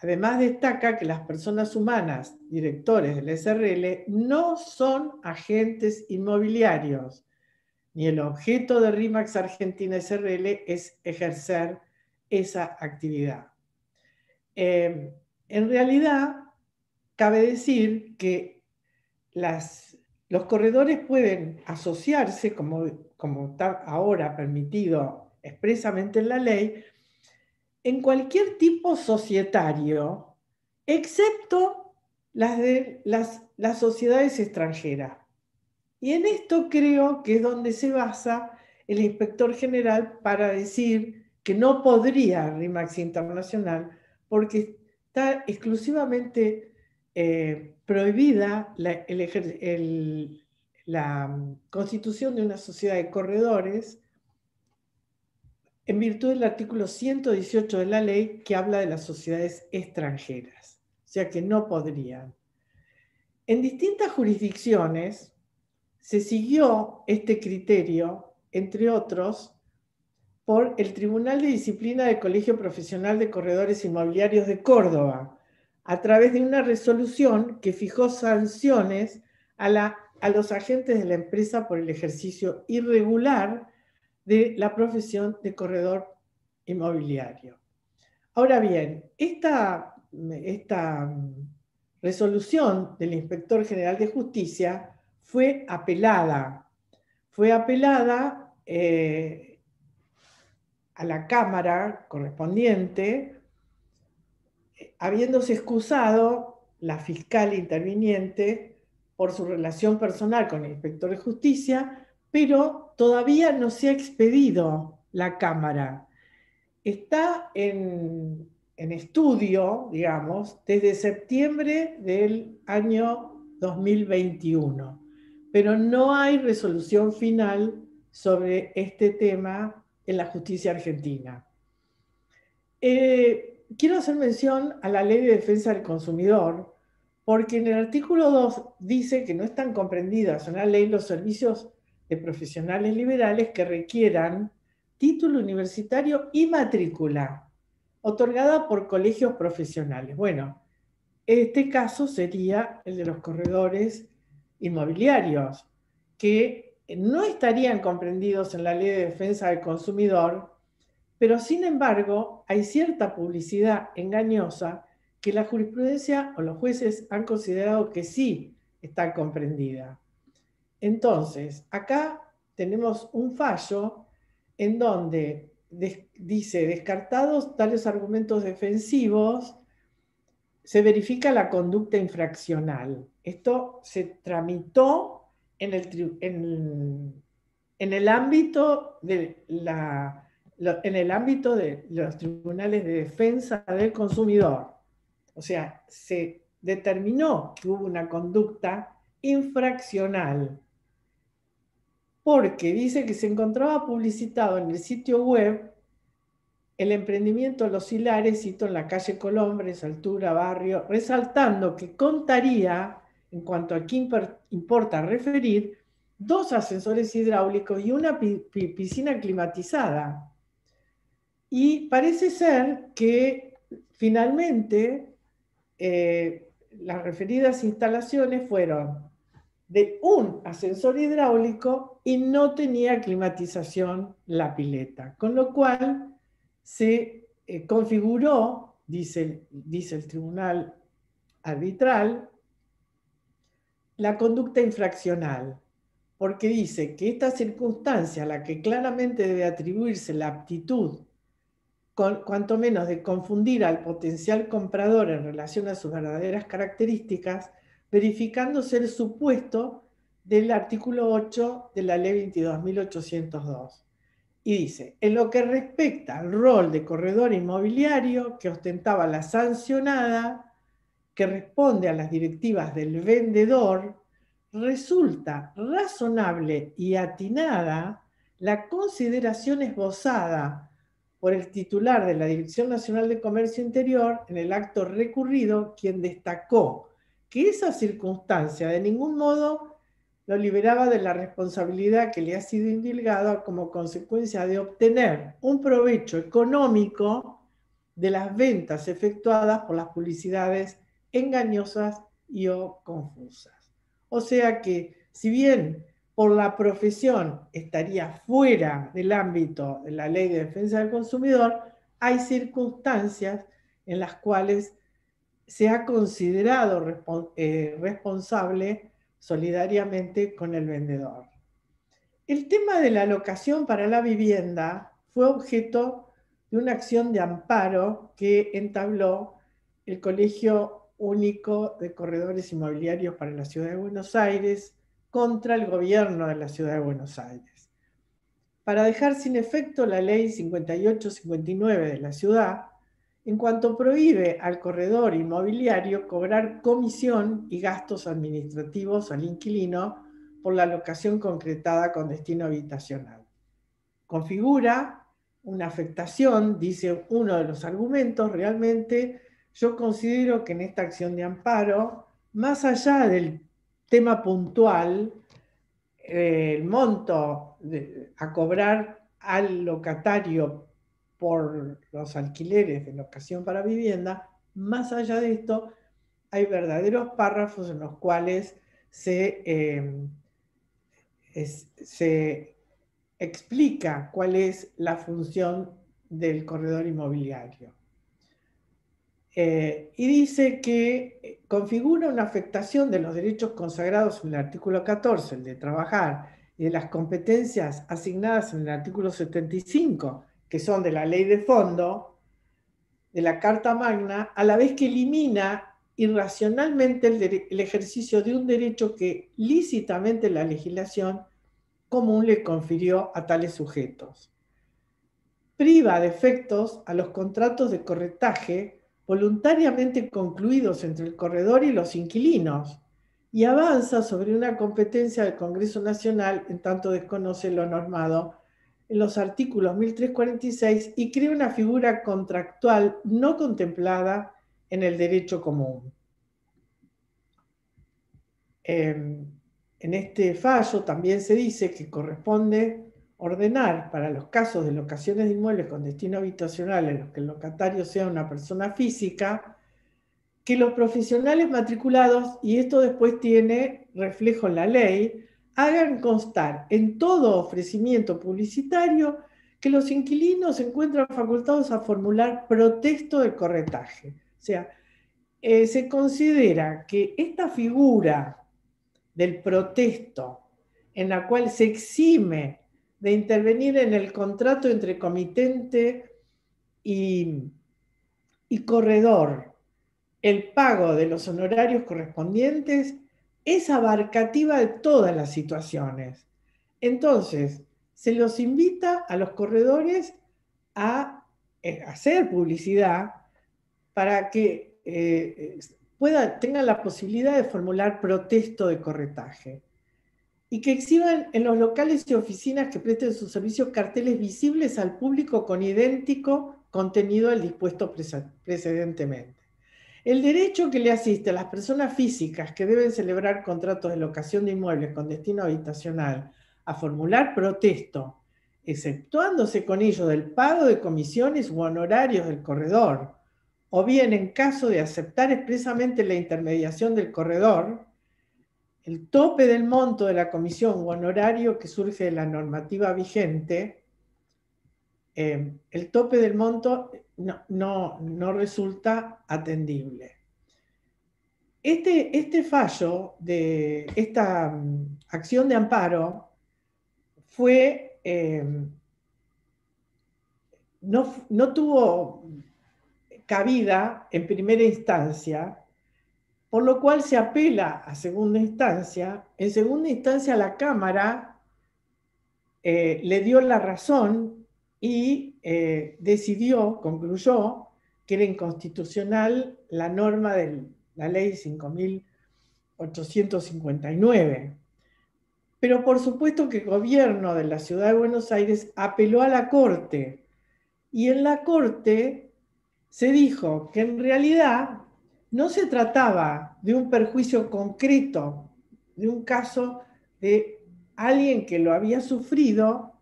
Además destaca que las personas humanas, directores del S.r.l., no son agentes inmobiliarios, ni el objeto de RIMAX Argentina S.r.l. es ejercer esa actividad. En realidad, cabe decir que los corredores pueden asociarse, como está ahora permitido expresamente en la ley, en cualquier tipo societario, excepto las sociedades extranjeras. Y en esto creo que es donde se basa el inspector general para decir que no podría RIMAX Internacional porque está exclusivamente prohibida la constitución de una sociedad de corredores en virtud del artículo 118 de la ley que habla de las sociedades extranjeras, o sea que no podrían. En distintas jurisdicciones se siguió este criterio, entre otros, por el Tribunal de Disciplina del Colegio Profesional de Corredores Inmobiliarios de Córdoba, a través de una resolución que fijó sanciones a los agentes de la empresa por el ejercicio irregular de la profesión de corredor inmobiliario. Ahora bien, esta resolución del Inspector General de Justicia fue apelada. Fue apelada a la Cámara correspondiente, habiéndose excusado la fiscal interviniente por su relación personal con el Inspector de Justicia, pero todavía no se ha expedido la Cámara. Está en estudio, digamos, desde septiembre del año 2021, pero no hay resolución final sobre este tema en la justicia argentina. Quiero hacer mención a la Ley de Defensa del Consumidor, porque en el artículo 2 dice que no están comprendidas en la ley los servicios de profesionales liberales que requieran título universitario y matrícula, otorgada por colegios profesionales. Bueno, este caso sería el de los corredores inmobiliarios, que no estarían comprendidos en la Ley de Defensa del Consumidor, pero sin embargo hay cierta publicidad engañosa que la jurisprudencia o los jueces han considerado que sí está comprendida. Entonces, acá tenemos un fallo en donde dice, descartados tales argumentos defensivos, se verifica la conducta infraccional. Esto se tramitó en el ámbito de los tribunales de defensa del consumidor. O sea, se determinó que hubo una conducta infraccional, porque dice que se encontraba publicitado en el sitio web el emprendimiento Los Hilares, cito, en la calle Colombres, altura, barrio, resaltando que contaría, en cuanto a qué importa referir, 2 ascensores hidráulicos y una piscina climatizada. Y parece ser que finalmente las referidas instalaciones fueron de un ascensor hidráulico y no tenía climatización la pileta, con lo cual se configuró, dice el tribunal arbitral, la conducta infraccional, porque dice que esta circunstancia a la que claramente debe atribuirse la aptitud, cuanto menos de confundir al potencial comprador en relación a sus verdaderas características, verificándose el supuesto del artículo 8 de la Ley 22.802. Y dice, en lo que respecta al rol de corredor inmobiliario que ostentaba la sancionada, que responde a las directivas del vendedor, resulta razonable y atinada la consideración esbozada por el titular de la Dirección Nacional de Comercio Interior en el acto recurrido, quien destacó que esa circunstancia de ningún modo lo liberaba de la responsabilidad que le ha sido indilgada como consecuencia de obtener un provecho económico de las ventas efectuadas por las publicidades engañosas y o confusas. O sea que, si bien por la profesión estaría fuera del ámbito de la Ley de Defensa del Consumidor, hay circunstancias en las cuales se ha considerado responsable solidariamente con el vendedor. El tema de la locación para la vivienda fue objeto de una acción de amparo que entabló el Colegio Único de Corredores Inmobiliarios para la Ciudad de Buenos Aires contra el gobierno de la Ciudad de Buenos Aires, para dejar sin efecto la Ley 5859 de la ciudad, en cuanto prohíbe al corredor inmobiliario cobrar comisión y gastos administrativos al inquilino por la locación concretada con destino habitacional. Configura una afectación, dice uno de los argumentos. Realmente yo considero que en esta acción de amparo, más allá del tema puntual, el monto a cobrar al locatario por los alquileres de locación para vivienda más allá de esto, hay verdaderos párrafos en los cuales se explica cuál es la función del corredor inmobiliario. Y dice que configura una afectación de los derechos consagrados en el artículo 14, el de trabajar, y de las competencias asignadas en el artículo 75, que son de la ley de fondo, de la Carta Magna, a la vez que elimina irracionalmente el ejercicio de un derecho que lícitamente la legislación común le confirió a tales sujetos. Priva de efectos a los contratos de corretaje voluntariamente concluidos entre el corredor y los inquilinos y avanza sobre una competencia del Congreso Nacional en tanto desconoce lo normado en los artículos 1346 y crea una figura contractual no contemplada en el derecho común. En este fallo también se dice que corresponde ordenar para los casos de locaciones de inmuebles con destino habitacional en los que el locatario sea una persona física, que los profesionales matriculados, y esto después tiene reflejo en la ley, hagan constar en todo ofrecimiento publicitario que los inquilinos se encuentran facultados a formular protesto de corretaje. O sea, se considera que esta figura del protesto, en la cual se exime de intervenir en el contrato entre comitente y corredor el pago de los honorarios correspondientes, es abarcativa de todas las situaciones. Entonces, se los invita a los corredores a hacer publicidad para que tengan la posibilidad de formular protesto de corretaje y que exhiban en los locales y oficinas que presten sus servicios carteles visibles al público con idéntico contenido al dispuesto precedentemente. El derecho que le asiste a las personas físicas que deben celebrar contratos de locación de inmuebles con destino habitacional a formular protesto, exceptuándose con ello del pago de comisiones u honorarios del corredor, o bien en caso de aceptar expresamente la intermediación del corredor, el tope del monto de la comisión u honorario que surge de la normativa vigente, el tope del monto no resulta atendible. Este fallo de esta acción de amparo fue, no tuvo cabida en primera instancia, por lo cual se apela a segunda instancia. En segunda instancia la Cámara le dio la razón y concluyó que era inconstitucional la norma de la ley 5.859. Pero por supuesto que el gobierno de la Ciudad de Buenos Aires apeló a la Corte, y en la Corte se dijo que en realidad no se trataba de un perjuicio concreto, de un caso de alguien que lo había sufrido,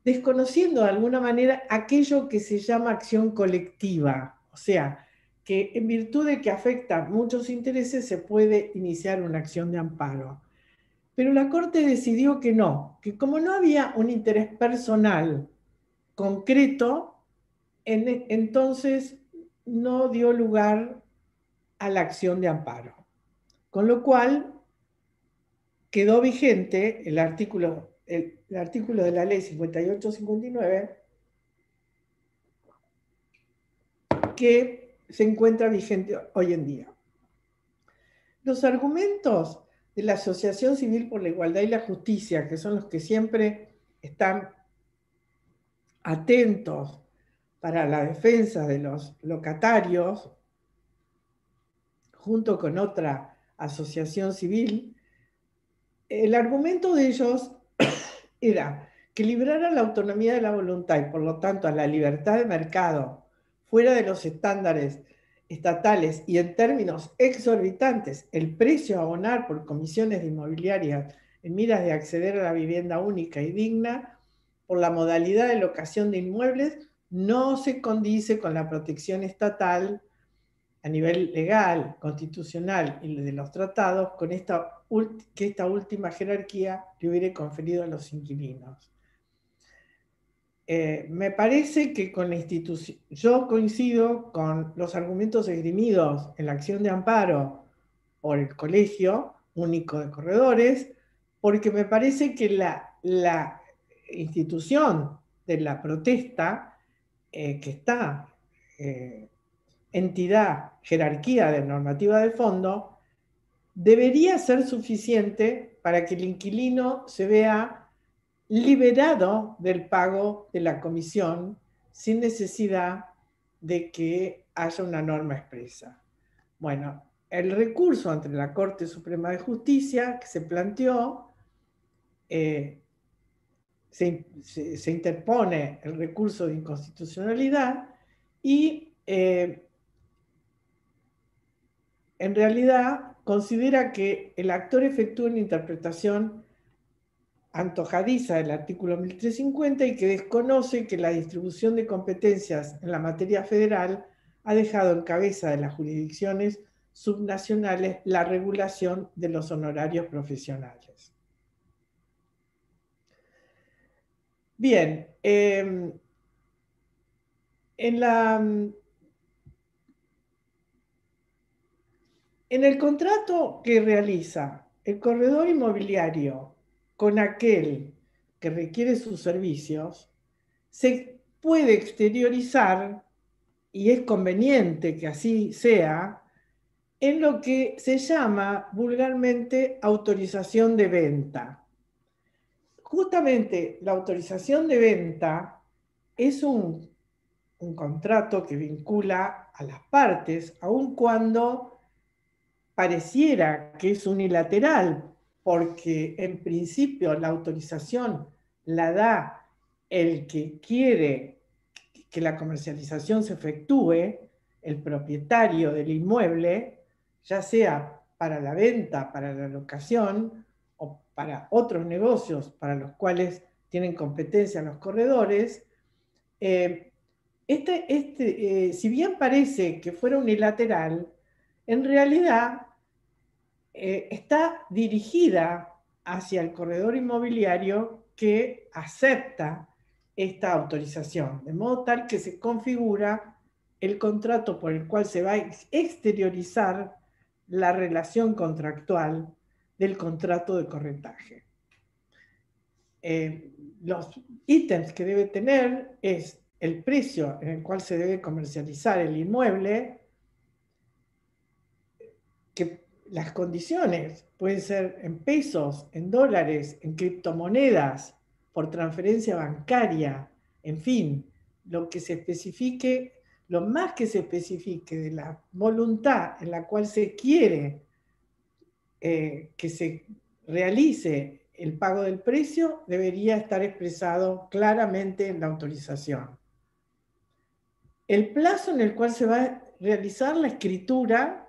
desconociendo de alguna manera aquello que se llama acción colectiva. O sea, que en virtud de que afecta muchos intereses se puede iniciar una acción de amparo. Pero la Corte decidió que no, que como no había un interés personal concreto, entonces no dio lugar a la acción de amparo. Con lo cual quedó vigente el artículo de la ley 5859 que se encuentra vigente hoy en día. Los argumentos de la Asociación Civil por la Igualdad y la Justicia, que son los que siempre están atentos para la defensa de los locatarios, junto con otra asociación civil, el argumento de ellos era que librar a la autonomía de la voluntad y por lo tanto a la libertad de mercado fuera de los estándares estatales y en términos exorbitantes el precio a abonar por comisiones de inmobiliarias en miras de acceder a la vivienda única y digna por la modalidad de locación de inmuebles no se condice con la protección estatal a nivel legal, constitucional y de los tratados, que esta última jerarquía le hubiera conferido a los inquilinos. Me parece que con la institución, yo coincido con los argumentos esgrimidos en la acción de amparo por el Colegio Único de Corredores, porque me parece que la institución de la protesta, que está entidad, jerarquía de normativa de fondo, debería ser suficiente para que el inquilino se vea liberado del pago de la comisión sin necesidad de que haya una norma expresa. Bueno, el recurso ante la Corte Suprema de Justicia que se planteó, se interpone el recurso de inconstitucionalidad y en realidad considera que el actor efectúa una interpretación antojadiza del artículo 1350 y que desconoce que la distribución de competencias en la materia federal ha dejado en cabeza de las jurisdicciones subnacionales la regulación de los honorarios profesionales. Bien, en el contrato que realiza el corredor inmobiliario con aquel que requiere sus servicios, se puede exteriorizar, y es conveniente que así sea, en lo que se llama vulgarmente autorización de venta. Justamente la autorización de venta es un contrato que vincula a las partes, aun cuando pareciera que es unilateral, porque en principio la autorización la da el que quiere que la comercialización se efectúe, el propietario del inmueble, ya sea para la venta, para la locación o para otros negocios para los cuales tienen competencia los corredores. Si bien parece que fuera unilateral, en realidad está dirigida hacia el corredor inmobiliario que acepta esta autorización, de modo tal que se configura el contrato por el cual se va a exteriorizar la relación contractual del contrato de corretaje. Los ítems que debe tener es el precio en el cual se debe comercializar el inmueble, que las condiciones pueden ser en pesos, en dólares, en criptomonedas, por transferencia bancaria, en fin, lo que se especifique, lo más que se especifique de la voluntad en la cual se quiere que se realice el pago del precio, debería estar expresado claramente en la autorización. El plazo en el cual se va a realizar la escritura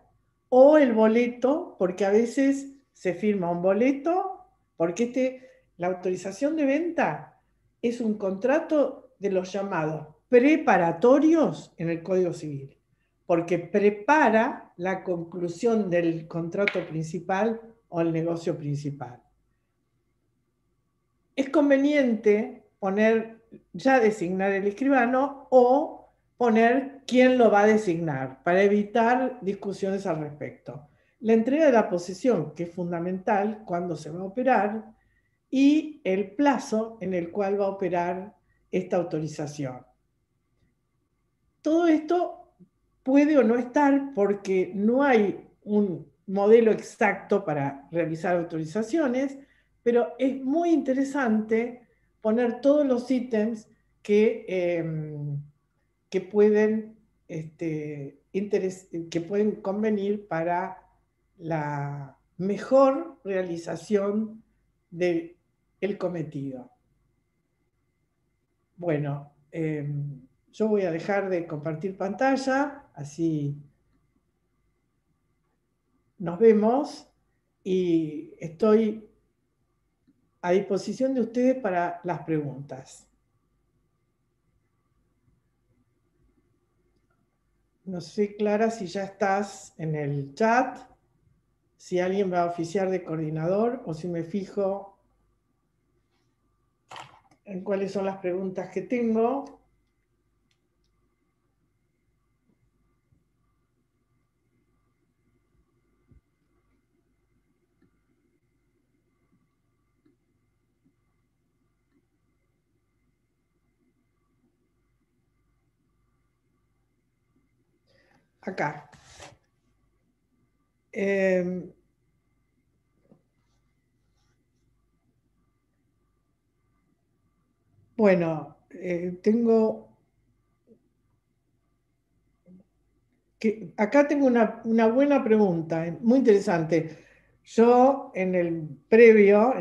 o el boleto, porque a veces se firma un boleto, porque la autorización de venta es un contrato de los llamados preparatorios en el Código Civil, porque prepara la conclusión del contrato principal o el negocio principal. Es conveniente ya designar el escribano o poner quién lo va a designar para evitar discusiones al respecto. La entrega de la posesión, que es fundamental cuando se va a operar, y el plazo en el cual va a operar esta autorización. Todo esto puede o no estar porque no hay un modelo exacto para realizar autorizaciones, pero es muy interesante poner todos los ítems que pueden convenir para la mejor realización del cometido. Bueno, yo voy a dejar de compartir pantalla, así nos vemos y estoy a disposición de ustedes para las preguntas. No sé, Clara, si ya estás en el chat, si alguien va a oficiar de coordinador o si me fijo en cuáles son las preguntas que tengo. Acá. Bueno, tengo acá tengo una buena pregunta, muy interesante. Yo en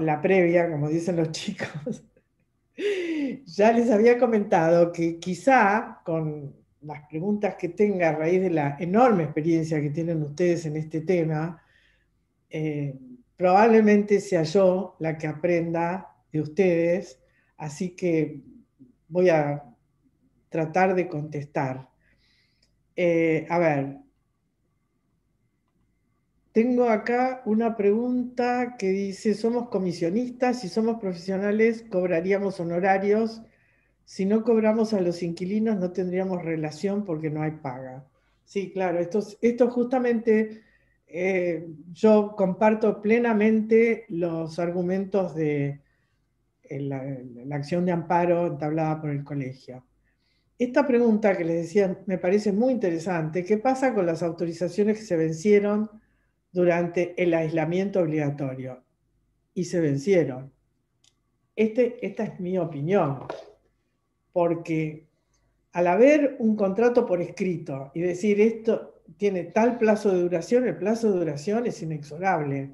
la previa, como dicen los chicos, ya les había comentado que quizá con las preguntas que tenga a raíz de la enorme experiencia que tienen ustedes en este tema, eh, probablemente sea yo la que aprenda de ustedes, así que voy a tratar de contestar. A ver, tengo acá una pregunta que dice, ¿somos comisionistas? Si somos profesionales, ¿cobraríamos honorarios? Si no cobramos a los inquilinos, no tendríamos relación porque no hay paga. Sí, claro, esto justamente yo comparto plenamente los argumentos de la acción de amparo entablada por el colegio. Esta pregunta que les decía me parece muy interesante. ¿Qué pasa con las autorizaciones que se vencieron durante el aislamiento obligatorio? Y se vencieron. Esta es mi opinión, porque al haber un contrato por escrito y decir esto tiene tal plazo de duración, el plazo de duración es inexorable.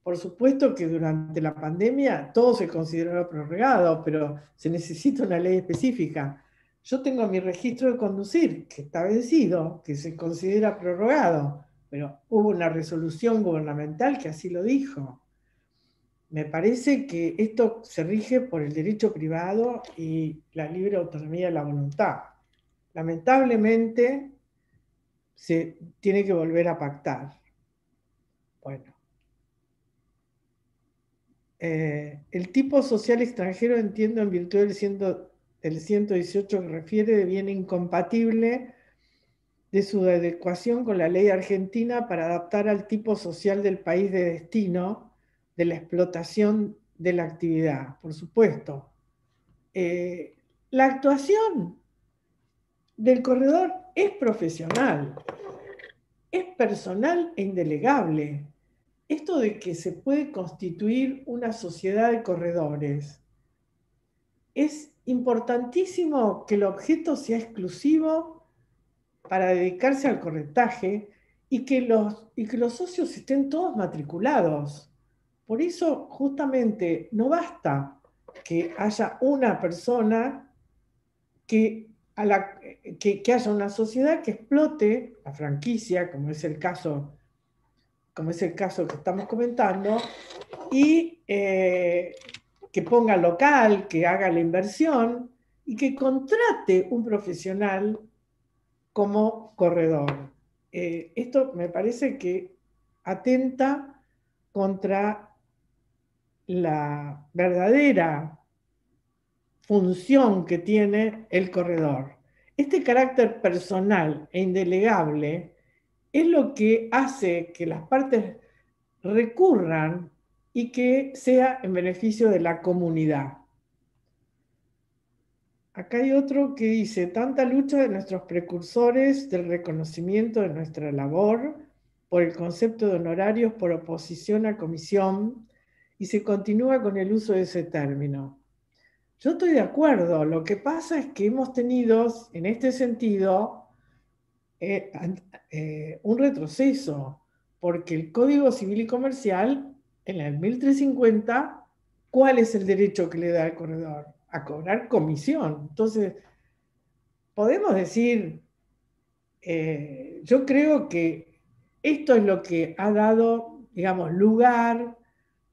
Por supuesto que durante la pandemia todo se consideró prorrogado, pero se necesita una ley específica. Yo tengo mi registro de conducir, que está vencido, que se considera prorrogado, pero hubo una resolución gubernamental que así lo dijo. Me parece que esto se rige por el derecho privado y la libre autonomía de la voluntad. Lamentablemente, se tiene que volver a pactar. Bueno. El tipo social extranjero, entiendo, en virtud del 118 que refiere de bien incompatible de su adecuación con la ley argentina para adaptar al tipo social del país de destino de la explotación de la actividad, por supuesto. La actuación del corredor es profesional, es personal e indelegable. Esto de que se puede constituir una sociedad de corredores, es importantísimo que el objeto sea exclusivo para dedicarse al corretaje y que los socios estén todos matriculados. Por eso, justamente, no basta que haya una persona que haya una sociedad que explote la franquicia, como es el caso que estamos comentando, y que ponga local, que haga la inversión y que contrate un profesional como corredor. Esto me parece que atenta contra la verdadera función que tiene el corredor. Este carácter personal e indelegable es lo que hace que las partes recurran y que sea en beneficio de la comunidad. Acá hay otro que dice, tanta lucha de nuestros precursores del reconocimiento de nuestra labor por el concepto de honorarios por oposición a comisión y se continúa con el uso de ese término. Yo estoy de acuerdo, lo que pasa es que hemos tenido en este sentido un retroceso, porque el Código Civil y Comercial, en el 1350, ¿cuál es el derecho que le da al corredor? A cobrar comisión. Entonces, podemos decir, yo creo que esto es lo que ha dado, digamos, lugar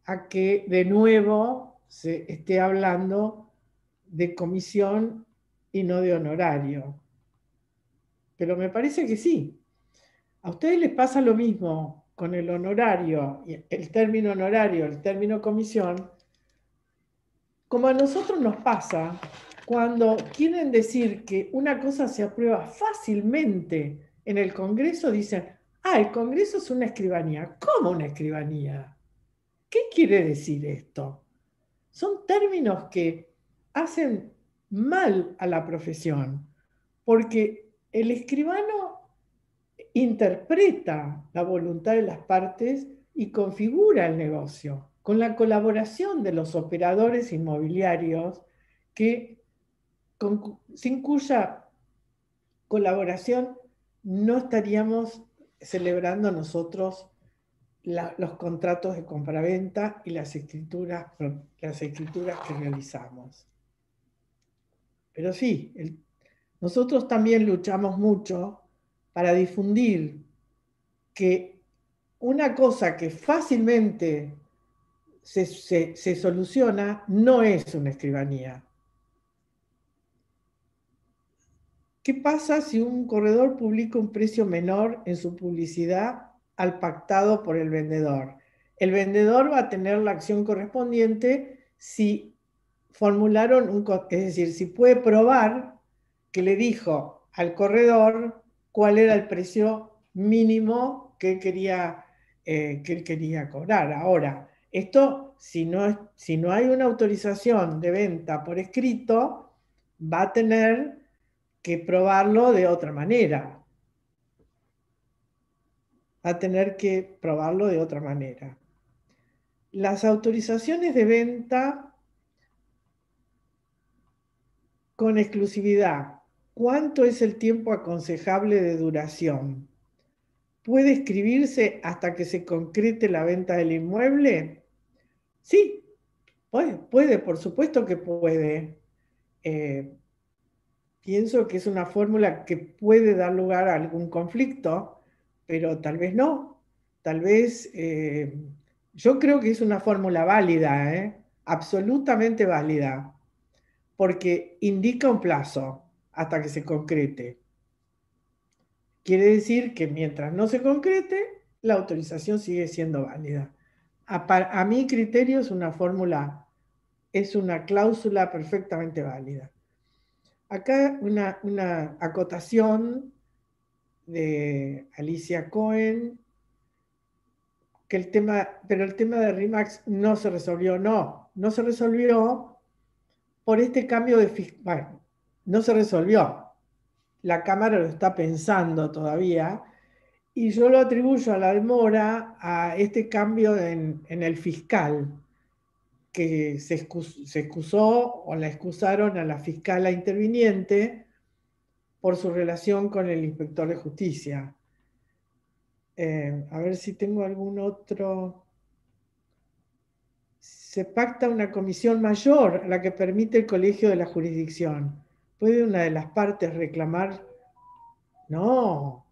a que de nuevo se esté hablando de comisión y no de honorario. pero me parece que sí. ¿A ustedes les pasa lo mismo con el honorario, el término honorario, el término comisión? Como a nosotros nos pasa cuando quieren decir que una cosa se aprueba fácilmente en el Congreso, dicen, el Congreso es una escribanía. ¿Cómo una escribanía? ¿Qué quiere decir esto? Son términos que hacen mal a la profesión, porque el escribano interpreta la voluntad de las partes y configura el negocio con la colaboración de los operadores inmobiliarios sin cuya colaboración no estaríamos celebrando nosotros los contratos de compraventa y las escrituras que realizamos. Pero sí, nosotros también luchamos mucho para difundir que una cosa que fácilmente se soluciona no es una escribanía. ¿Qué pasa si un corredor publica un precio menor en su publicidad al pactado por el vendedor? El vendedor va a tener la acción correspondiente si formularon es decir, si puede probar que le dijo al corredor cuál era el precio mínimo que él quería cobrar. Ahora, esto, si no hay una autorización de venta por escrito, va a tener que probarlo de otra manera. Va a tener que probarlo de otra manera. Las autorizaciones de venta con exclusividad. ¿Cuánto es el tiempo aconsejable de duración? ¿Puede escribirse hasta que se concrete la venta del inmueble? Sí, puede, por supuesto que puede. Pienso que es una fórmula que puede dar lugar a algún conflicto, pero tal vez no. Tal vez, yo creo que es una fórmula válida, absolutamente válida, porque indica un plazo hasta que se concrete. Quiere decir que mientras no se concrete, la autorización sigue siendo válida. A mi criterio es una fórmula, es una cláusula perfectamente válida. Acá una acotación de Alicia Cohen, pero el tema de RIMAX no se resolvió. No se resolvió por este cambio de... Bueno, no se resolvió. La Cámara lo está pensando todavía, y yo lo atribuyo a la demora a este cambio en el fiscal, que se excusó o la excusaron a la fiscala interviniente por su relación con el inspector de justicia. A ver si tengo algún otro. Se pacta una comisión mayor a la que permite el colegio de la jurisdicción. ¿Puede una de las partes reclamar? No.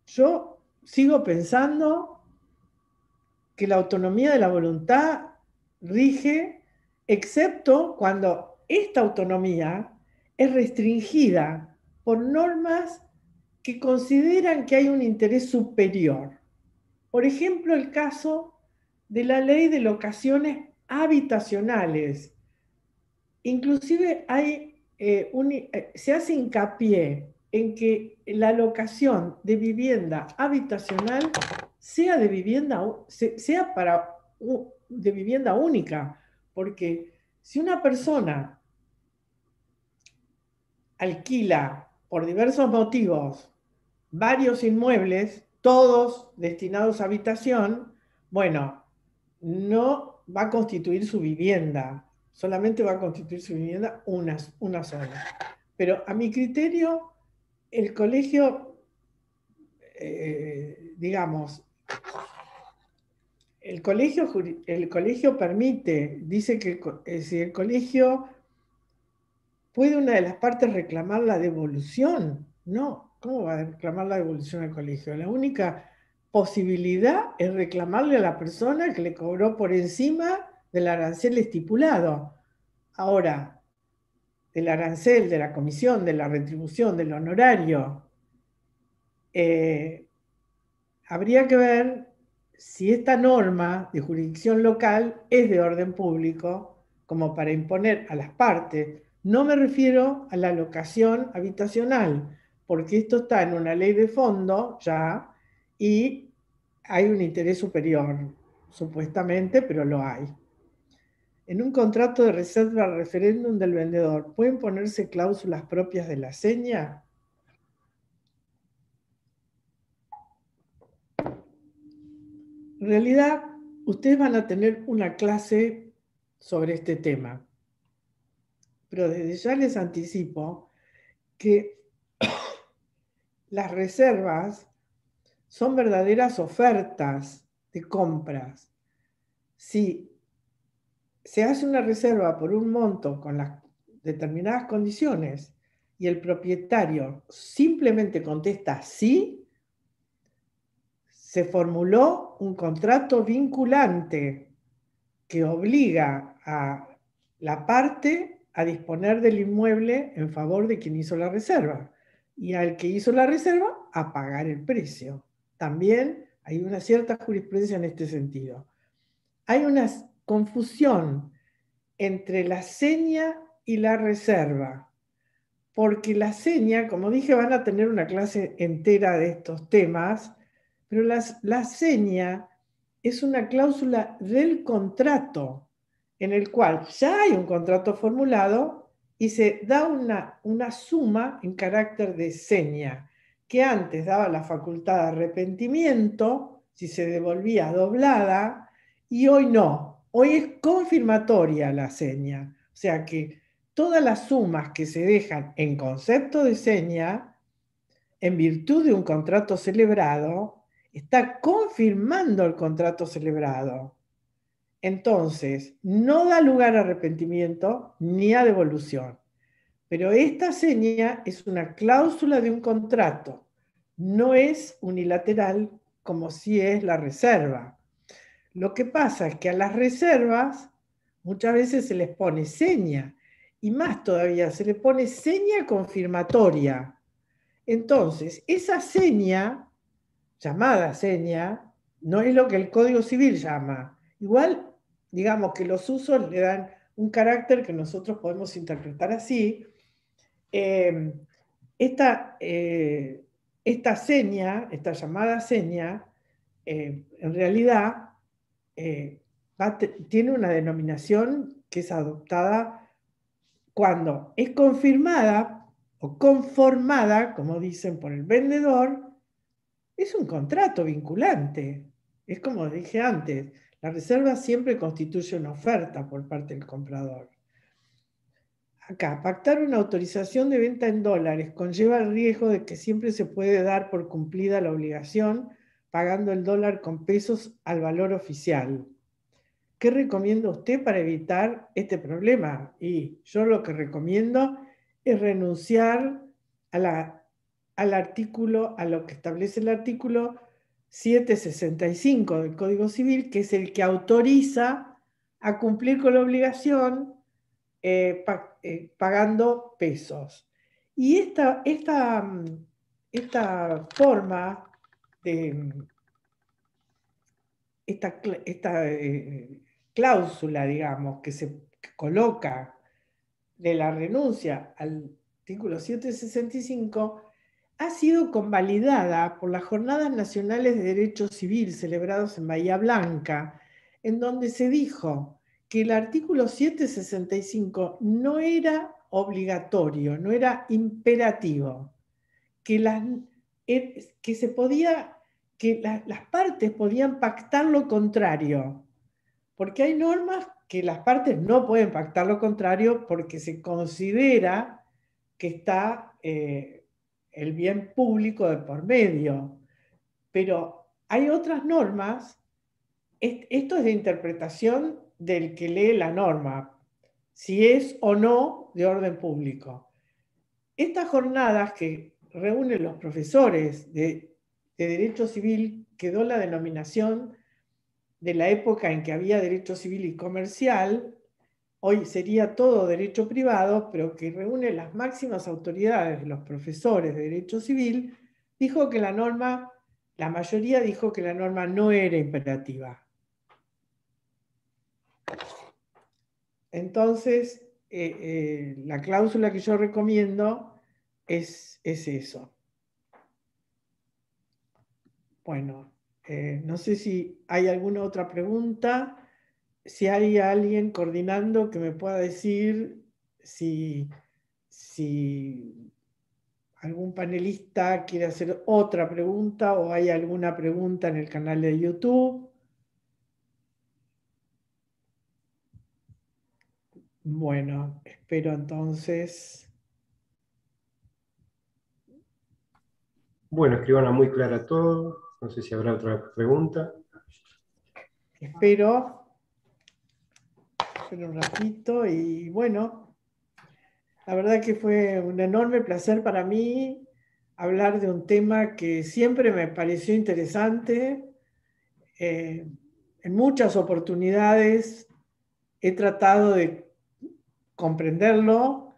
Yo sigo pensando que la autonomía de la voluntad rige, excepto cuando esta autonomía es restringida por normas que consideran que hay un interés superior. Por ejemplo, el caso de la ley de locaciones habitacionales. Inclusive se hace hincapié en que la locación de vivienda habitacional sea de vivienda única, porque si una persona alquila por diversos motivos varios inmuebles, todos destinados a habitación, bueno, no va a constituir su vivienda, solamente va a constituir su vivienda una sola. Pero a mi criterio, el colegio, digamos, el colegio permite, dice que si el colegio puede una de las partes reclamar la devolución. No, ¿cómo va a reclamar la devolución al colegio? La única posibilidad es reclamarle a la persona que le cobró por encima del arancel estipulado. Ahora, del arancel, de la comisión, de la retribución, del honorario, habría que ver si esta norma de jurisdicción local es de orden público, como para imponer a las partes. No me refiero a la locación habitacional, porque esto está en una ley de fondo ya, y hay un interés superior, supuestamente, pero lo hay. En un contrato de reserva al referéndum del vendedor, ¿pueden ponerse cláusulas propias de la seña? En realidad, ustedes van a tener una clase sobre este tema, pero desde ya les anticipo que las reservas son verdaderas ofertas de compras. Si se hace una reserva por un monto con las determinadas condiciones y el propietario simplemente contesta sí, se formuló un contrato vinculante que obliga a la parte a disponer del inmueble en favor de quien hizo la reserva y al que hizo la reserva a pagar el precio. También hay una cierta jurisprudencia en este sentido. Hay una confusión entre la seña y la reserva, porque la seña, como dije, van a tener una clase entera de estos temas, pero la seña es una cláusula del contrato en el cual ya hay un contrato formulado y se da una suma en carácter de seña, que antes daba la facultad de arrepentimiento si se devolvía doblada, y hoy no. Hoy es confirmatoria la seña. O sea que todas las sumas que se dejan en concepto de seña, en virtud de un contrato celebrado, está confirmando el contrato celebrado. Entonces, no da lugar a arrepentimiento ni a devolución. Pero esta seña es una cláusula de un contrato, no es unilateral como si es la reserva. Lo que pasa es que a las reservas muchas veces se les pone seña, y más todavía, se le pone seña confirmatoria. Entonces, esa seña, llamada seña, no es lo que el Código Civil llama. Igual, digamos que los usos le dan un carácter que nosotros podemos interpretar así. Esta seña, esta llamada seña, en realidad tiene una denominación que es adoptada cuando es confirmada o conformada, como dicen, por el vendedor. Es un contrato vinculante. Es como dije antes, la reserva siempre constituye una oferta por parte del comprador. Acá, pactar una autorización de venta en dólares conlleva el riesgo de que siempre se puede dar por cumplida la obligación pagando el dólar con pesos al valor oficial. ¿Qué recomienda usted para evitar este problema? Y yo lo que recomiendo es renunciar al artículo, a lo que establece el artículo 765 del Código Civil, que es el que autoriza a cumplir con la obligación pagando pesos. Y esta forma de esta cláusula, digamos, que se coloca de la renuncia al artículo 765 ha sido convalidada por las Jornadas Nacionales de Derecho Civil celebrados en Bahía Blanca, en donde se dijo que el artículo 765 no era obligatorio, no era imperativo, que las partes podían pactar lo contrario, porque hay normas que las partes no pueden pactar lo contrario porque se considera que está el bien público de por medio. Pero hay otras normas, esto es de interpretación del que lee la norma, si es o no de orden público. Estas jornadas que reúnen los profesores de Derecho Civil, quedó la denominación de la época en que había derecho civil y comercial, hoy sería todo derecho privado, pero que reúne las máximas autoridades de los profesores de derecho civil dijo que la norma, la mayoría dijo que la norma no era imperativa. Entonces, la cláusula que yo recomiendo es eso. Bueno, no sé si hay alguna otra pregunta, si hay alguien coordinando que me pueda decir si algún panelista quiere hacer otra pregunta o hay alguna pregunta en el canal de YouTube. Bueno, espero entonces. Bueno, escribana, muy clara todo. No sé si habrá otra pregunta. Espero un ratito y bueno, la verdad que fue un enorme placer para mí hablar de un tema que siempre me pareció interesante. En muchas oportunidades he tratado de comprenderlo,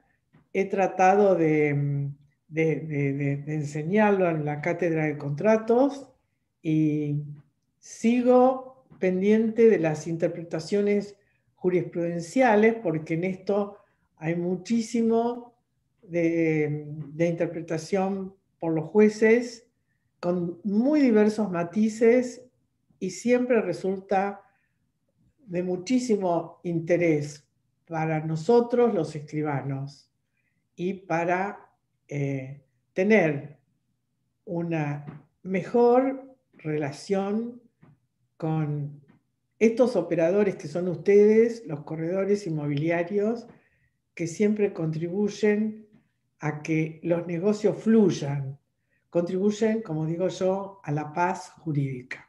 he tratado de enseñarlo en la cátedra de contratos y sigo pendiente de las interpretaciones jurisprudenciales porque en esto hay muchísimo de interpretación por los jueces con muy diversos matices y siempre resulta de muchísimo interés para nosotros los escribanos y para tener una mejor relación con estos operadores que son ustedes, los corredores inmobiliarios, que siempre contribuyen a que los negocios fluyan, contribuyen, como digo yo, a la paz jurídica.